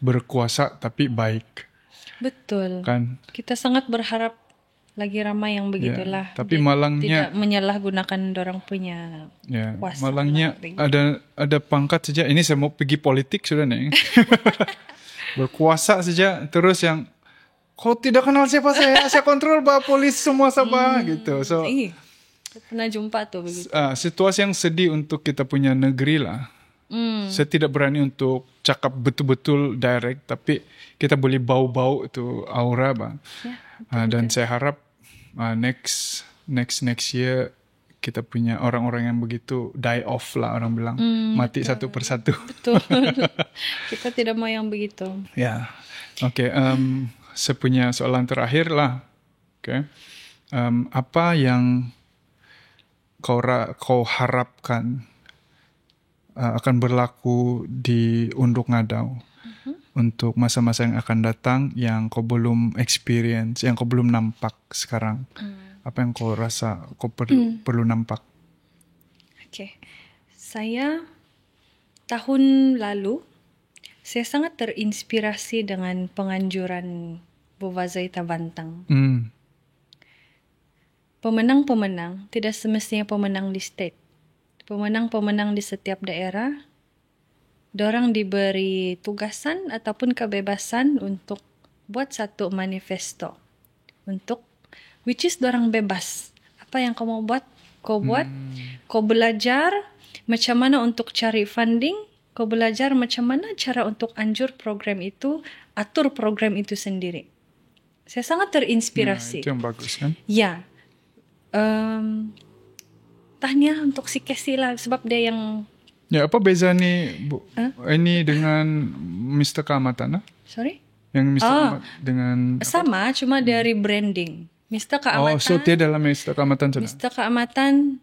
S1: berkuasa tapi baik.
S2: Betul.
S1: Kan?
S2: Kita sangat berharap lagi ramai yang begitulah.
S1: Tapi malangnya
S2: tidak menyalahgunakan dorang punya kuasa.
S1: Malangnya ada pangkat saja. Ini saya mau pergi politik sudah nih. Berkuasa saja terus yang kau tidak kenal siapa saya kontrol polis semua Sabah gitu. So
S2: saya pernah jumpa tuh begitu.
S1: Situasi yang sedih untuk kita punya negeri lah. Saya tidak berani untuk cakap betul-betul direct, tapi kita boleh bau-bau itu aura bang. Dan saya harap next year kita punya orang-orang yang begitu die off lah, orang bilang mati satu persatu.
S2: Betul. Kita tidak mau yang begitu.
S1: Ya, oke. Saya punya soalan terakhir lah. Oke. Apa yang kau harapkan akan berlaku di Undok Ngadau untuk masa-masa yang akan datang yang kau belum experience, yang kau belum nampak sekarang? Apa yang kau rasa kau perlu nampak?
S2: Okay. Saya tahun lalu saya sangat terinspirasi dengan penganjuran Bova Zaita Bantang. Pemenang-pemenang tidak semestinya pemenang di state. pemenang-pemenang di setiap daerah, dorang diberi tugasan ataupun kebebasan untuk buat satu manifesto. Which is dorang bebas. Apa yang kau mau buat, kau buat. Kau belajar macam mana untuk cari funding. Kau belajar macam mana cara untuk anjur program itu, atur program itu sendiri. Saya sangat terinspirasi.
S1: Itu yang bagus kan?
S2: Ya. Tanya untuk si Casey lah, sebab dia yang...
S1: Ya, apa beza nih Bu? Ini dengan Mr. Keamatan?
S2: Sorry?
S1: Yang Mr. Keamatan dengan...
S2: Sama, cuma dari branding. Mr. Keamatan.
S1: So tiada dalam Mr. Keamatan sudah?
S2: Mr. Keamatan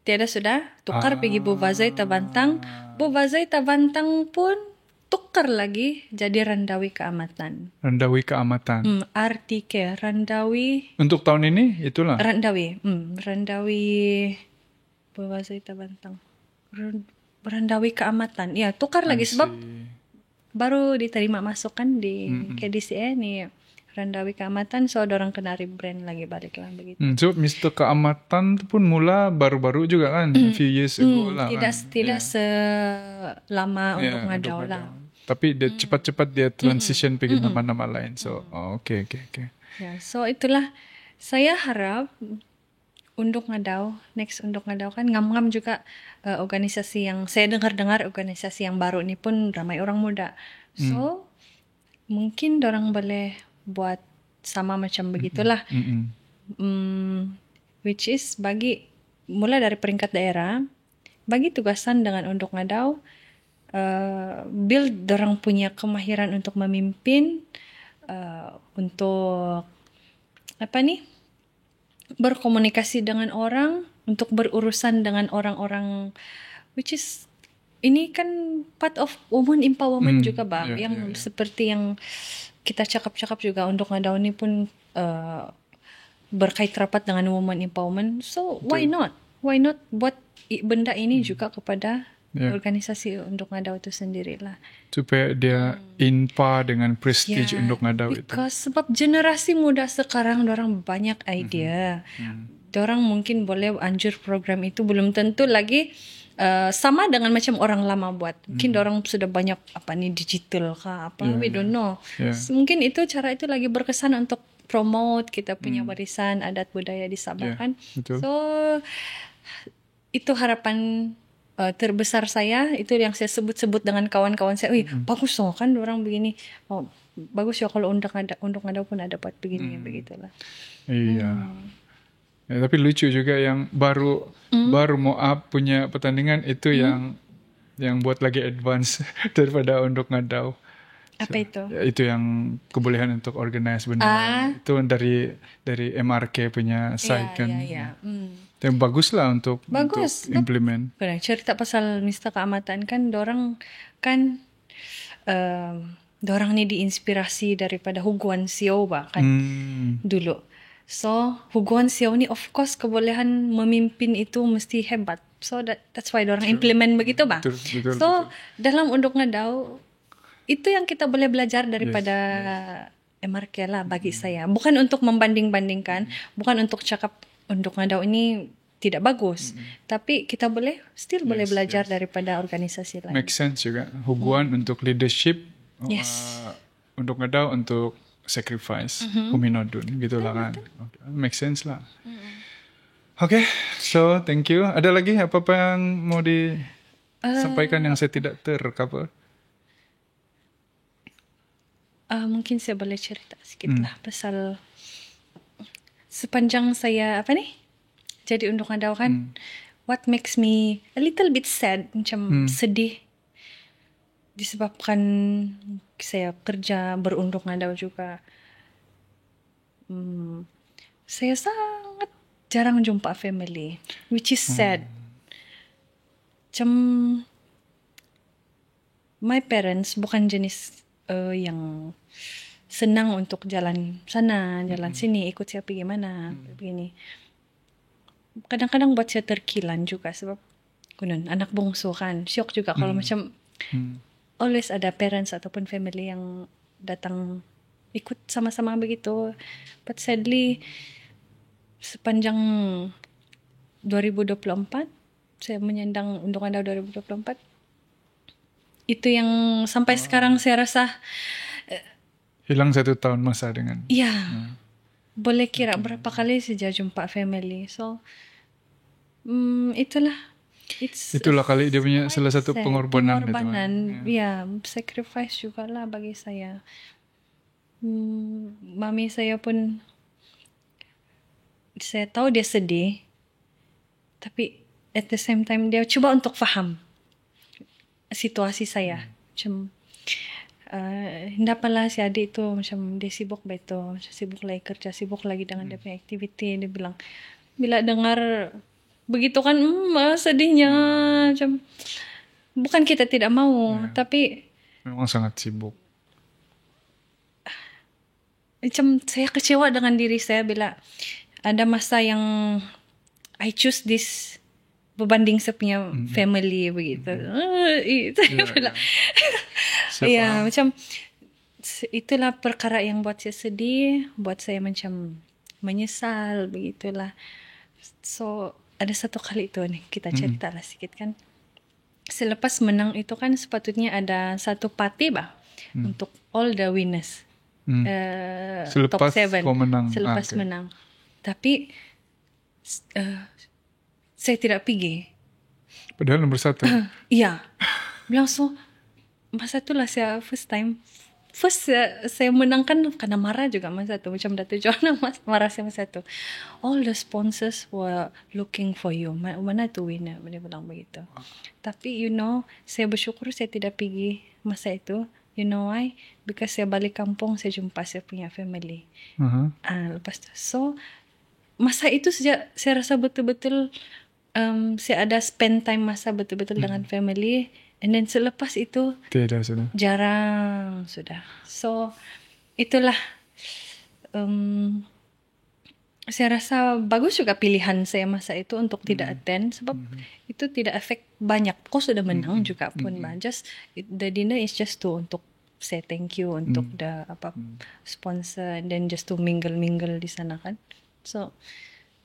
S2: tiada sudah. Tukar pergi Bu Vazai Tabantang. Bu Vazai Tabantang pun tukar lagi jadi Randawi Keamatan.
S1: Randawi Keamatan.
S2: RTK, Randawi.
S1: Untuk tahun ini itulah?
S2: Randawi. Randawi Bu Vazai Tabantang. Randawi Keamatan. Ya, tukar lagi sebab baru diterima masukan di KDCE nih. Randawi Keamatan, so orang kena rebrand lagi balik lah begitu.
S1: So Mr. Keamatan pun mula baru-baru juga kan, few years ago lah.
S2: Tidak selama untuk ngadau lah.
S1: Tapi dia cepat-cepat dia transition pergi nama-nama lain. So, okay.
S2: Ya, so itulah saya harap Unduk Ngadau, next Unduk Ngadau kan ngam-ngam juga organisasi yang saya dengar-dengar organisasi yang baru ini pun ramai orang muda. So mungkin dorang boleh buat sama macam begitulah. Which is bagi mulai dari peringkat daerah, bagi tugasan dengan Unduk Ngadau, build dorang punya kemahiran untuk memimpin, untuk berkomunikasi dengan orang, untuk berurusan dengan orang-orang, which is ini kan part of women empowerment juga Bang, yang seperti yang kita cakap-cakap juga Unduk Ngadau ini pun berkait rapat dengan women empowerment. So why not buat benda ini juga kepada organisasi Unduk Ngadau itu sendirilah.
S1: Supaya dia inpa dengan prestige Unduk Ngadau itu.
S2: Sebab generasi muda sekarang dorang banyak idea. Dorang mungkin boleh anjur program itu belum tentu lagi sama dengan macam orang lama buat. Mungkin dorang sudah banyak digital kah we don't know. Mungkin itu cara itu lagi berkesan untuk promote kita punya warisan adat budaya di Sabah kan. So itu harapan terbesar saya, itu yang saya sebut-sebut dengan kawan-kawan saya. Bagus loh kan orang begini. Bagus ya kalau Unduk Ngadau pun ada buat begini begitulah.
S1: Iya. Ya, tapi lucu juga yang baru mau up punya pertandingan itu yang buat lagi advance daripada Unduk Ngadau.
S2: Apa itu?
S1: Ya, itu yang kebolehan untuk organize benda. Itu dari MRK punya site kan. Yang bagus lah untuk implement.
S2: Cerita pasal Mr. Keamatan kan dorang ni diinspirasi daripada Huguan Xiao kan dulu. So Huguan Xiao ni of course kebolehan memimpin itu mesti hebat. So that's why dorang implement begitu Bang. Betul. Dalam Unduk Ngadau itu yang kita boleh belajar daripada MRK lah bagi saya. Bukan untuk membanding-bandingkan, bukan untuk cakap Unduk Ngadau ini tidak bagus, tapi kita boleh belajar daripada organisasi lain.
S1: Make sense juga. Huguan untuk leadership, Unduk Ngadau untuk sacrifice, Huminodun gitulah kan. Okay. Make sense lah. Okay, so thank you. Ada lagi apa-apa yang mau disampaikan yang saya tidak tercover?
S2: Mungkin saya boleh cerita sedikit lah pasal sepanjang saya jadi Unduk Ngadau kan, what makes me a little bit sad, macam sedih, disebabkan saya kerja berunduk Ngadau juga. Saya sangat jarang jumpa family, which is sad. Macam my parents bukan jenis yang senang untuk jalan sana, jalan sini, ikut siapa gimana, begini. Kadang-kadang buat saya terkilan juga sebab anak bungsu kan, syok juga kalau macam always ada parents ataupun family yang datang ikut sama-sama begitu. But sadly sepanjang 2024 saya menyandang Undang Undang 2024. Itu yang sampai sekarang saya rasa
S1: hilang 1 tahun masa dengan.
S2: Iya. Boleh kira berapa kali saja jumpa family. So itulah
S1: kali dia punya salah satu pengorbanan gitu.
S2: Ya, sacrifice juga lah bagi saya. Mami saya pun, saya tahu dia sedih, tapi at the same time dia coba untuk faham situasi saya. Macam hendaklah si adik tu macam dia sibuk betul, sibuk lagi kerja, sibuk lagi dengan dia punya aktiviti. Dia bilang bila dengar begitu kan sedihnya, macam bukan kita tidak mau, tapi
S1: memang sangat sibuk.
S2: Macam saya kecewa dengan diri saya bila ada masa yang I choose this berbanding saya punya family begitu. Itu bilang. Ya, macam itulah perkara yang buat saya sedih, buat saya macam menyesal begitulah. So ada satu kali itu nih kita cerita lah sedikit kan. Selepas menang itu kan sepatutnya ada satu party untuk all the winners.
S1: Selepas
S2: top 7
S1: menang.
S2: Selepas menang. Tapi saya tidak pergi.
S1: Padahal nomor 1.
S2: Iya. Langsung masa itulah saya first saya menang kan karena marah juga masa itu. Macam Dato' Joanna marah saya masa itu. All the sponsors were looking for you. Mana tu winner? Dia bilang begitu. Tapi saya bersyukur saya tidak pergi masa itu. You know why? Because saya balik kampung, saya jumpa saya punya family. Lepas tu. So, masa itu sejak saya rasa betul-betul saya ada spend time masa betul-betul dengan family. And then selepas itu
S1: tidak sudah.
S2: Jarang sudah. So itulah saya rasa bagus juga pilihan saya masa itu untuk tidak attend sebab itu tidak efek banyak. Kau sudah menang juga pun just the dinner is just to untuk say thank you untuk the sponsor and then just to mingle di sana kan. So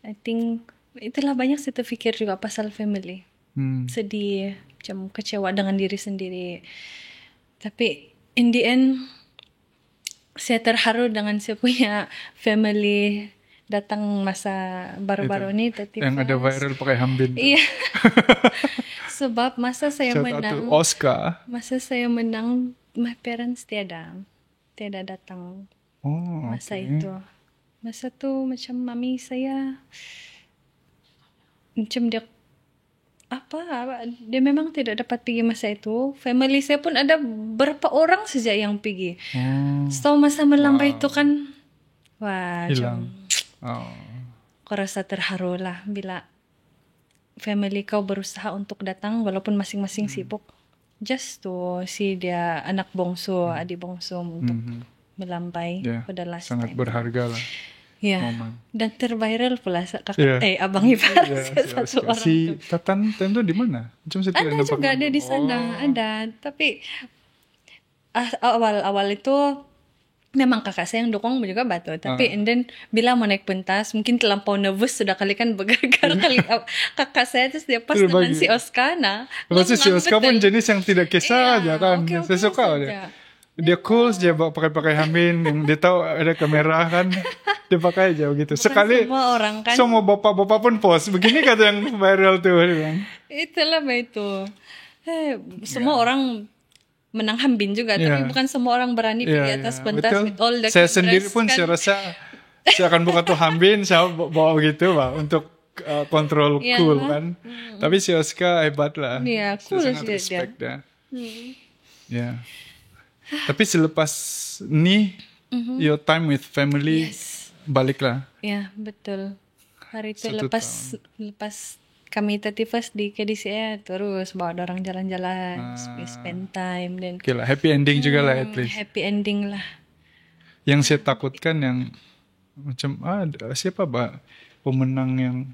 S2: I think itulah banyak saya terfikir juga pasal family. Sedih, macam kecewa dengan diri sendiri. Tapi in the end saya terharu dengan saya punya family datang masa baru-baru ni 31st.
S1: Yang ada viral pakai hambin.
S2: Iya. Sebab masa saya menang
S1: Oscar.
S2: Masa saya menang my parents tiada datang. Masa itu. Masa tu macam mami saya macam dia memang tidak dapat pergi masa itu. Family saya pun ada berapa orang saja yang pergi. So masa melambai itu kan
S1: hilang.
S2: Kau rasa terharu lah bila family kau berusaha untuk datang walaupun masing-masing sibuk just to see dia anak bongsu, adik bongsu untuk melambai pada last
S1: sangat
S2: time.
S1: Berharga lah.
S2: Ya, dan terviral pula abang ipar satu orang
S1: si
S2: tu.
S1: Tatan tu di mana?
S2: Ada juga dia di sana, ada. Tapi awal itu memang kakak saya yang dukung juga batu. Tapi and then bila mau naik pentas, mungkin terlampau nervous sudah kali kan bergegar kali kakak saya terus dia pas dengan si Oscar
S1: Lepas si Oscar pun jenis yang tidak kisah aja kan. Saya suka dia. Dia cool dia pakai hamin yang dia tahu ada kamera kan dia pakai aja begitu.
S2: Bukan
S1: sekali
S2: semua orang kan
S1: semua bapak-bapak pun post begini kata yang viral tuh kan.
S2: Itulah itu semua orang menang hambin juga tapi bukan semua orang berani pergi atas pentas with all the
S1: saya sendiri pun kan. Saya rasa saya akan buka tuh hambin saya bawa begitu untuk kontrol cool kan. Tapi si Oscar hebat lah.
S2: Iya, cool
S1: saya sangat respect dia. Ya. Tapi selepas ni your time with family baliklah.
S2: Ya, betul. Hari itu lepas kami 31st di KDCA terus bawa orang jalan-jalan, spend time dan
S1: okay lah, happy ending juga lah at least.
S2: Happy ending lah.
S1: Yang saya takutkan yang macam siapa pemenang yang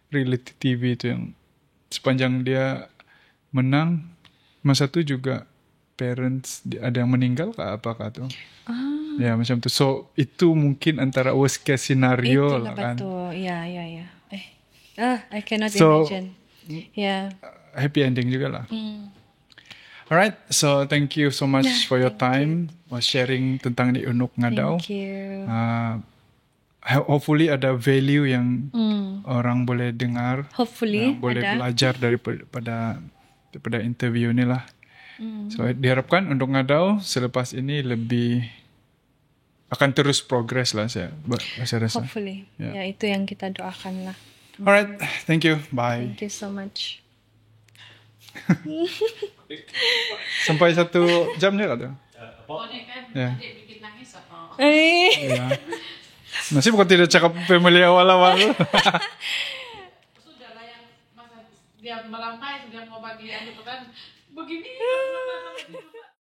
S1: reality TV itu yang sepanjang dia menang masa itu juga parents ada yang meninggal apakah tuh? Ya macam tu. So itu mungkin antara worst case scenario
S2: lah kan. Itulah betul. Ya. I cannot
S1: imagine. happy ending juga lah. Alright, so thank you so much for your time was sharing tentang di Unuk Ngadau.
S2: Thank you.
S1: Hopefully ada value yang orang boleh dengar.
S2: Hopefully
S1: boleh belajar daripada interview ni lah. So diharapkan Unuk Ngadau selepas ini lebih akan terus progress lah saya rasa.
S2: Hopefully. Ya, itu yang kita doakan lah.
S1: Alright, thank you. Bye.
S2: Thank you so much.
S1: Sampai 1 jam je lah tu. Ya. Ya. Nasib kau tidak cakap family awal-awal.
S3: Sudah lah yang masa dia melampai, dia mau bagi anu kan begini.